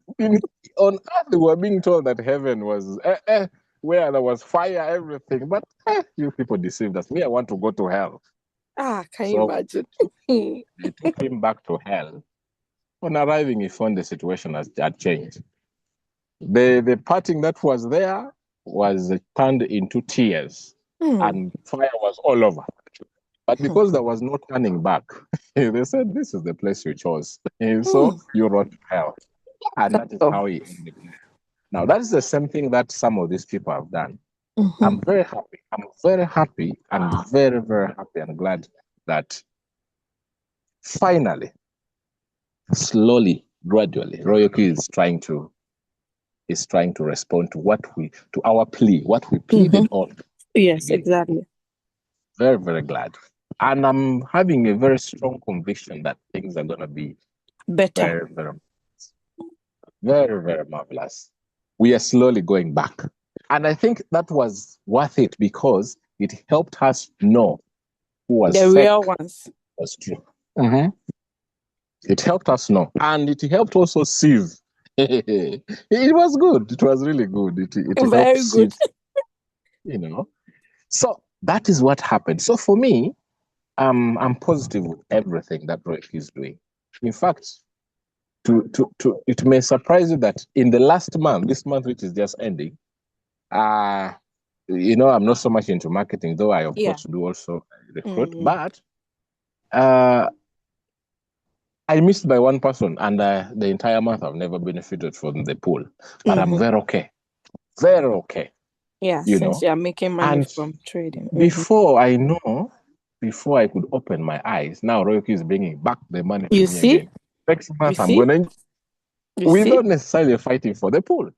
On earth, we were being told that heaven was where there was fire, everything. But you people deceived us. Me, I want to go to hell. Can you imagine? They took him back to hell. On arriving, he found the situation had changed. The parting that was there was turned into tears, and fire was all over. But because there was no turning back, they said, this is the place you chose. So you wrote hell. And that is how he ended. Now, that is the same thing that some of these people have done. I'm very happy. I'm very happy and very, very happy and glad that finally, slowly, gradually, RoyalQ is trying to respond to our plea, what we pleaded on. Yes, exactly. Very, very glad. And I'm having a very strong conviction that things are going to be better. Very, very, very, very marvelous. We are slowly going back. And I think that was worth it because it helped us know who was the fake, real ones. was true. It helped us know. And it helped also sieve. It was good. It was really good. It very helped good. Sieve, So that is what happened. So for me, I'm positive with everything that RoyalQ is doing. In fact, it may surprise you that in the last month, this month which is just ending, I'm not so much into marketing, though I of course do also recruit, but I missed by one person, and the entire month I've never benefited from the pool. But I'm very okay. Very okay. Yeah, you since know. you are making money And from trading. before I could open my eyes, now RoyalQ is bringing back the money to You me see? again. Next You month, I'm see? going to, You see? without necessarily fighting for the pool,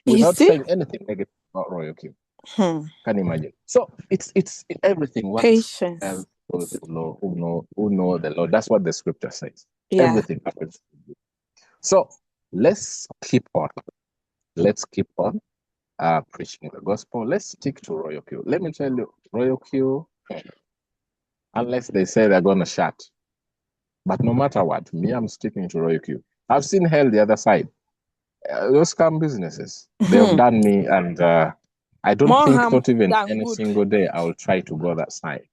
You without see? saying anything negative about RoyalQ. Hmm. Can you imagine? So it's everything works Patience. for the Lord who know the Lord. That's what the scripture says. Yeah. Everything happens. So let's keep on. Let's keep on preaching the gospel. Let's stick to RoyalQ. Let me tell you, RoyalQ, unless they say they're gonna shut. But no matter what, me, I'm sticking to RoyalQ. I've seen hell the other side. Those scam businesses, they have done me, and I don't More think harm not even than any good. single day I will try to go that side.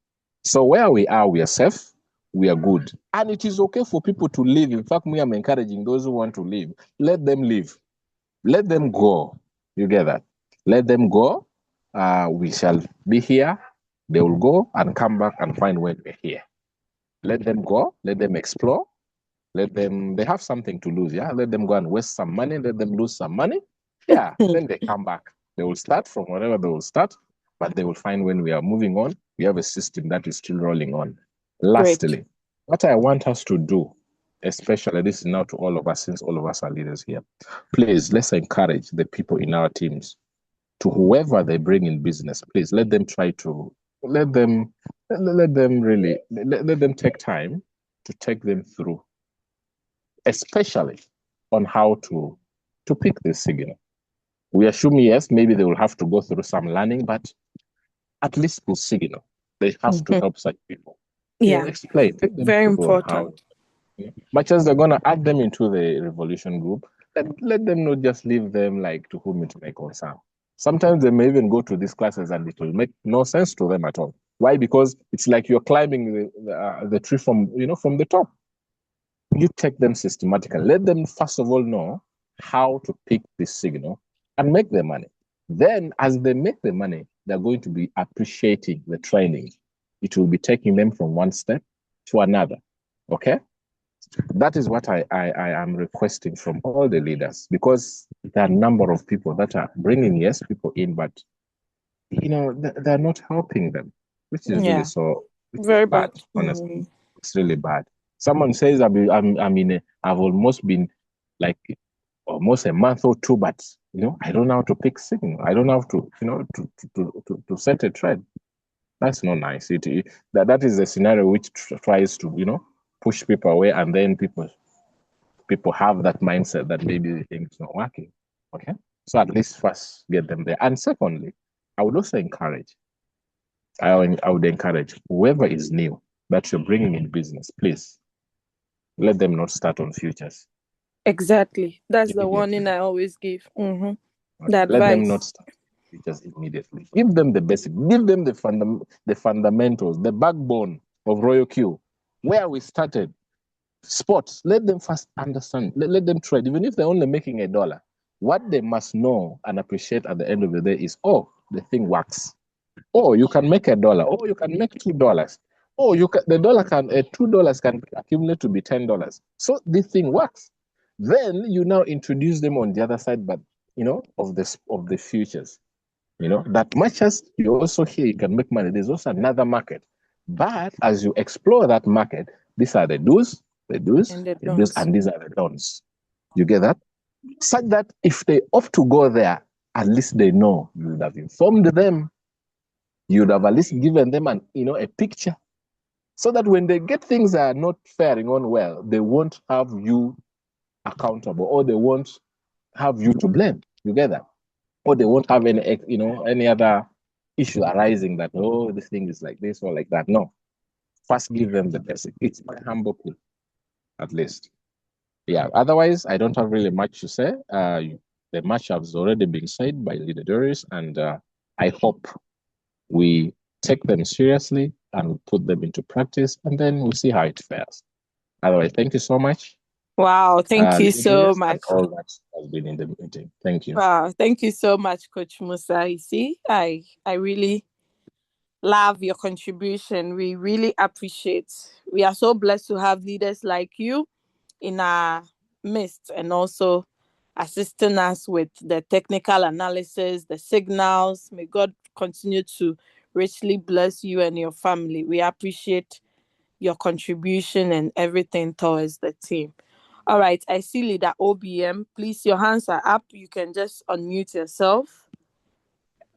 So where we are safe, we are good. And it is okay for people to leave. In fact, me, I'm encouraging those who want to leave. Let them leave. Let them go. You get that? Let them go. We shall be here. They will go and come back and find when we're here. Let them go. Let them explore. Let them, they have something to lose. Yeah. Let them go and waste some money. Let them lose some money. Yeah. Then they come back. They will start from wherever they will start, but they will find when we are moving on, we have a system that is still rolling on. Lastly, what I want us to do, especially this is now to all of us, since all of us are leaders here, please let's encourage the people in our teams to whoever they bring in business, please let them try to let them really let them take time to take them through, especially on how to pick this signal. We assume yes, maybe they will have to go through some learning, but at least the signal they have to help such people. Yeah. Explain, take them Very through on how. important. Much as they're gonna add them into the revolution group, let them not just leave them like to whom it may concern. Sometimes they may even go to these classes and it will make no sense to them at all. Why? Because it's like you're climbing the tree from from the top. You take them systematically. Let them first of all know how to pick this signal and make the money. Then, as they make the money, they're going to be appreciating the training. It will be taking them from one step to another. Okay? That is what I am requesting from all the leaders, because there are a number of people that are bringing yes people in, but they're not helping them, which is really so Very bad. bad. Honestly, it's really bad. Someone says I've almost been like almost a month or two, but I don't know how to pick signal. I don't know how to to set a trend. That's not nice. That is a scenario which tries to push people away, and then people have that mindset that maybe the thing is not working. Okay, so at least first get them there, and secondly, I would also encourage. I would encourage whoever is new that you're bringing in business, please let them not start on futures. Exactly. That's the Immediately. warning I always give. The Let them not advice. start futures immediately. Give them the basic. Give them the fundamentals, the backbone of RoyalQ, where we started. Sports. Let them first understand. Let them trade, even if they're only making $1. What they must know and appreciate at the end of the day is, oh, the thing works. Oh, you can make $1. Oh, you can make $2. Oh, the dollar can $2 can accumulate to be $10. So this thing works. Then you now introduce them on the other side, but of the futures. That much as you also here you can make money, there's also another market. But as you explore that market, these are the do's, And the and these are the don'ts. You get that? Such that if they opt to go there, at least they know you would have informed them. You would have at least given them a picture, so that when they get things that are not faring on well, they won't have you accountable, or they won't have you to blame. You get that? Or they won't have any other issue arising that, oh, this thing is like this or like that. No. First give them the basic. It's my humble plea, at least. Yeah. Otherwise, I don't have really much to say. The much has already been said by Leader Doris, and I hope we take them seriously and put them into practice, and then we'll see how it fares. Otherwise, thank you so much. Wow, thank you so much. And all that has been in the meeting. Thank you. Wow, thank you so much, Coach Musa. You see, I really love your contribution. We really appreciate. We are so blessed to have leaders like you in our midst, and also assisting us with the technical analysis, the signals. May God continue to richly bless you and your family. We appreciate your contribution and everything towards the team. All right, I see Leader OBM. Please, your hands are up. You can just unmute yourself.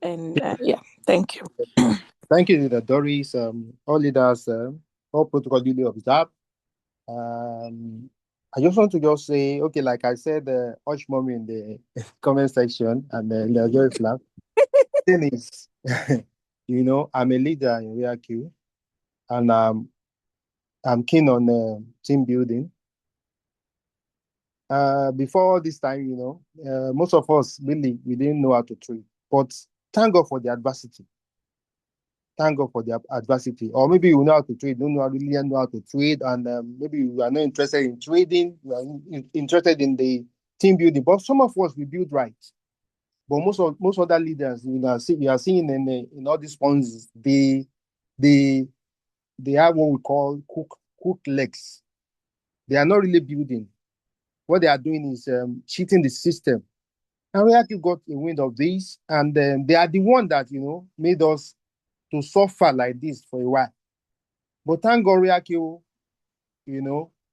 And yeah, thank you. Thank you, Leader Doris. All leaders, all protocol duly observed. I just want to just say, okay, like I said, Hush Mommy in the comment section, and they're just laugh. Thing is, I'm a leader in RoyalQ, and I'm keen on team building. Before this time, most of us really we didn't know how to trade, but thank God for the adversity. Thank God for the adversity. Or maybe you know how to trade, don't really know how to trade, and maybe you are not interested in trading, you are interested in the team building. But some of us we build right. But most other leaders, we are seeing in all these funds, they have what we call cook legs. They are not really building. What they are doing is cheating the system. And we actually got a wind of this, and they are the one that made us to suffer like this for a while. But thank God, RoyalQ,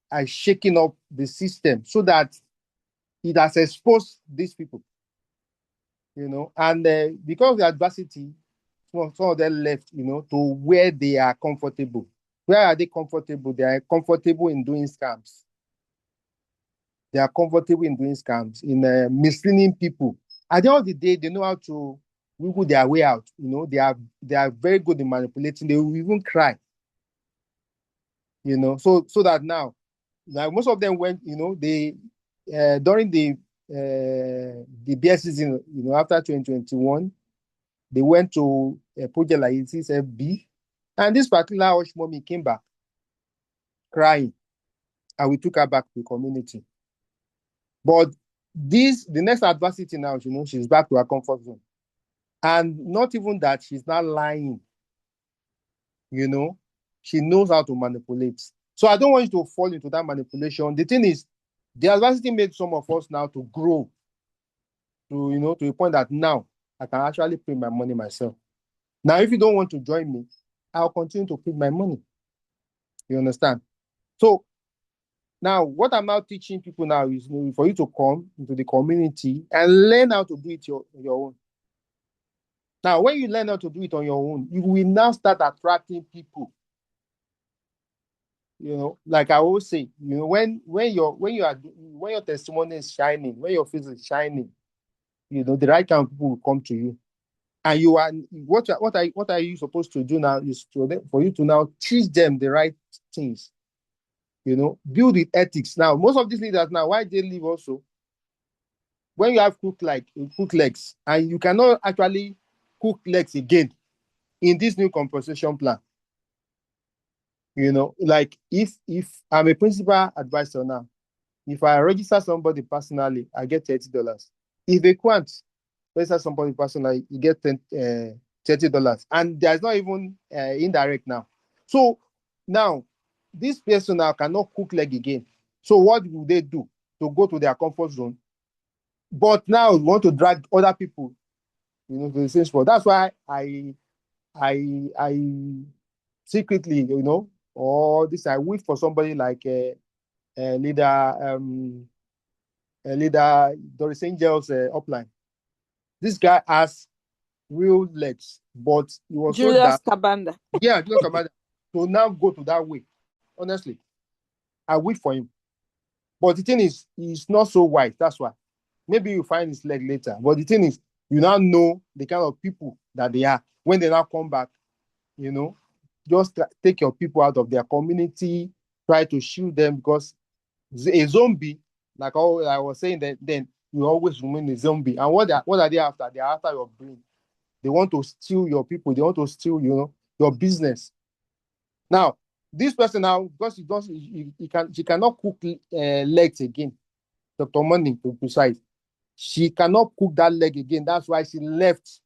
are shaking up the system so that it has exposed these people, and because of the adversity, some of them left, to where they are comfortable. Where are they comfortable? They are comfortable in doing scams. They are comfortable in doing scams, in misleading people. At the end of the day, they know how to wiggle their way out. They are very good in manipulating. They will even cry. So that now most of them went. They during the beer season. After 2021, they went to a project like CSFB, and this particular Hush Mommy came back crying, and we took her back to the community. But the next adversity now, she's back to her comfort zone. And not even that, she's not lying. She knows how to manipulate. So I don't want you to fall into that manipulation. The thing is, the adversity made some of us now to grow to a point that now I can actually print my money myself. Now, if you don't want to join me, I'll continue to print my money. You understand? So now, what I'm now teaching people now is for you to come into the community and learn how to do it your own. Now, when you learn how to do it on your own, you will now start attracting people. Like I always say, when your testimony is shining, when your face is shining, the right kind of people will come to you. And you are what are you supposed to do now is for you to now teach them the right things. Build with ethics. Now, most of these leaders now, why they leave also? When you have cook legs, and you cannot actually cook legs again in this new compensation plan. Like if I'm a principal advisor now, if I register somebody personally, I get $30. If they can't register somebody personally, you get $30, and there's not even indirect now. So now this person now cannot cook leg again. So what will they do to go to their comfort zone? But now we want to drag other people, to the same spot. That's why I secretly, or this I wait for somebody like leader DorisAngel's upline. This guy has real legs, but he was Julius Kabanda. Yeah, Julius Kabanda. So now go to that way. Honestly, I wait for him. But the thing is, he's not so wide. That's why. Maybe you find his leg later. But the thing is, you now know the kind of people that they are. When they now come back, just take your people out of their community, try to shield them, because a zombie, like I was saying, then you always remain a zombie. And what are they after? They are after your brain. They want to steal your people. They want to steal, your business. Now, this person now, because she cannot cook legs again. Dr. Money, to be precise, she cannot cook that leg again. That's why she left.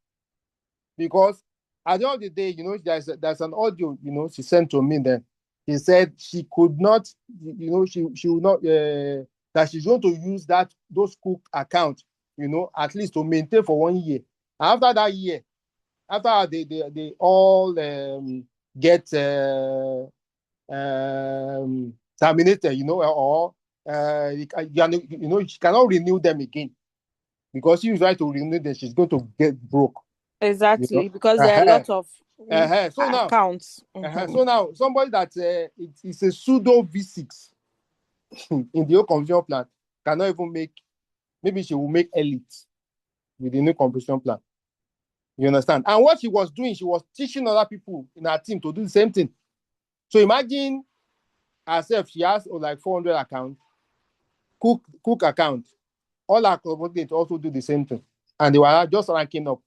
Because at the end of the day, there's an audio, she sent to me then. She said she could not, she would not that she's going to use those cook accounts, at least to maintain for 1 year. After that year, after they all get terminated, or she cannot renew them again, because she tries to renew them, she's going to get broke. Exactly, because there are a lot of so accounts. So now somebody that it's a pseudo V6 in the old conversion plan cannot even make. Maybe she will make elite with the new conversion plan. You understand? And what she was doing, she was teaching other people in her team to do the same thing. So imagine herself, she has like 400 accounts, cook account. All her collaborators also do the same thing. And they were just ranking up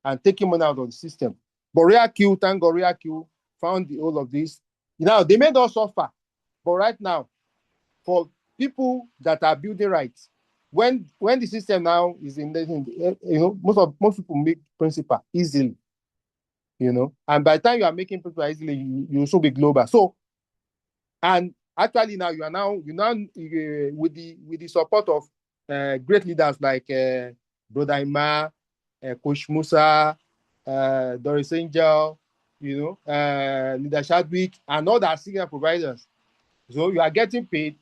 and taking money out of the system. But RoyalQ, thank God, RoyalQ found all of this. Now, they made us suffer. But right now, for people that are building rights, when the system now is most people make principal easily, and by the time you are making principal easily, you also be global. So, and actually now you now with the support of great leaders like Brother Ima, Coach Musa, DorisAngel, Leader Chadwick, and all the senior providers. So you are getting paid,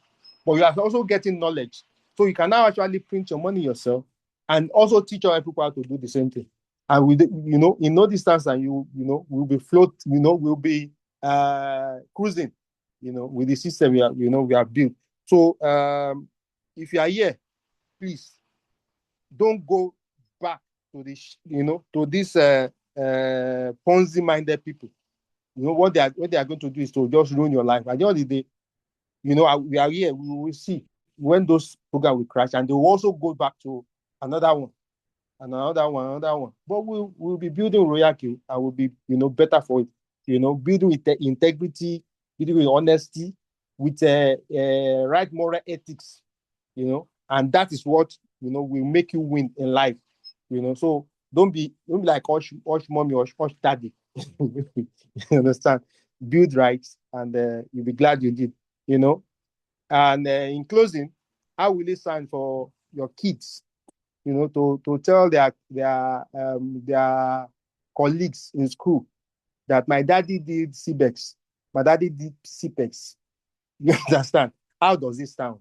but you are also getting knowledge. So you can now actually print your money yourself and also teach other people how to do the same thing. And with in no distance, and we'll be we'll be cruising, with the system we have built. So if you are here, please don't go back to this, to this Ponzi-minded people. What they are going to do is to just ruin your life. At the end of the day, we are here. We will see when those programs will crash, and they will also go back to another one, and another one. But we'll be building RoyalQ, and we'll be better for it. Building with integrity, building with honesty, with right moral ethics. And that is what will make you win in life. So don't be like hush mommy or hush daddy. You understand? Build right, and you'll be glad you did. And in closing, how will it sound for your kids, to tell their colleagues in school that my daddy did CBEX, my daddy did CPEX. You understand? How does it sound?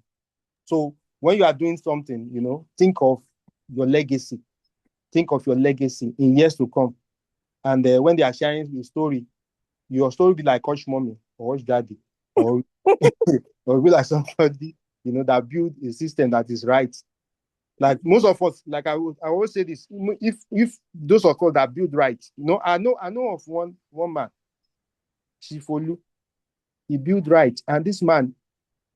So when you are doing something, think of your legacy. Think of your legacy in years to come. And when they are sharing the story, your story will be like Hush Mommy or Hush Daddy, or or be like somebody that build a system that is right. Like most of us, like I always say this: if those of us that build right, I know of one man, Shifolu, he built right, and this man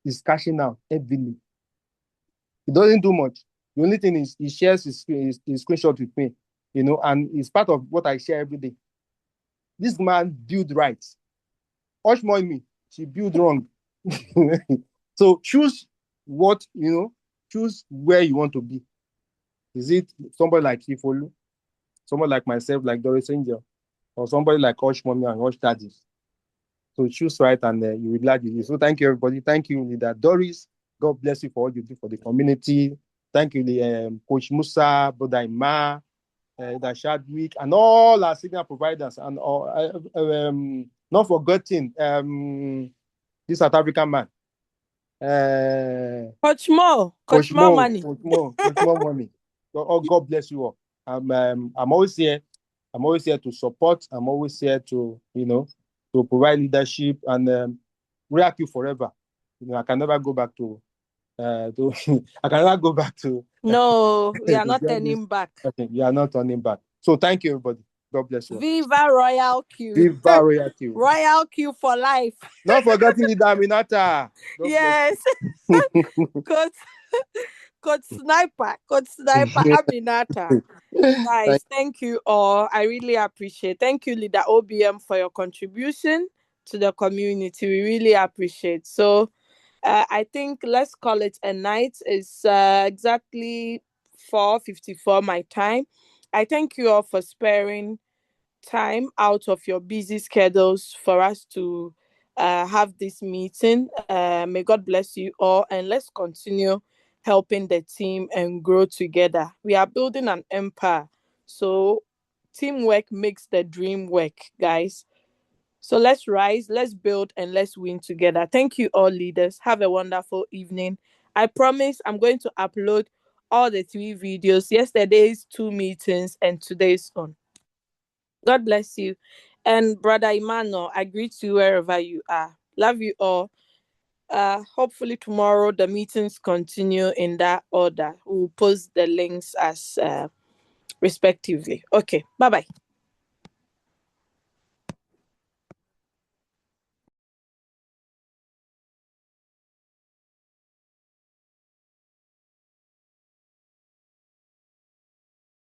is cashing out heavily. He doesn't do much. The only thing is he shares his screenshot with me, and it's part of what I share every day. This man build right. Hush Mommy, she build wrong. So choose choose where you want to be. Is it somebody like Ifolu, somebody like myself, like DorisAngel, or somebody like Hush Mommy and Hush Daddy? So choose right, and you will be glad you did. So thank you, everybody. Thank you, Leader Doris. God bless you for all you do for the community. Thank you, Coach Musa, Brother Ima, Leader Chadwick, and all our signal providers, and not forgetting this South African man. Coach Mo money. Coach Mo money. God bless you all. I'm always here. I'm always here to support. I'm always here to to provide leadership, and RoyalQ forever. I can never go back to I can never go back to. No, we are not turning back. Okay, we are not turning back. So thank you, everybody. God bless you. Viva RoyalQ. Viva RoyalQ. RoyalQ for life. Not forgetting the Aminata. Yes. Coach Sniper Aminata. Guys, thank you all. I really appreciate. Thank you, Leader OBM, for your contribution to the community. We really appreciate. So I think let's call it a night. It's exactly 4:54 my time. I thank you all for sparing time out of your busy schedules for us to have this meeting. May God bless you all, and let's continue helping the team and grow together. We are building an empire, so teamwork makes the dream work, guys. So let's rise, let's build, and let's win together. Thank you, all leaders. Have a wonderful evening. I promise I'm going to upload all the 3 videos, yesterday's 2 meetings, and today's on. God bless you. And Brother Emmanuel, I greet you wherever you are. Love you all. Hopefully tomorrow the meetings continue in that order. We'll post the links as respectively. Okay, bye-bye.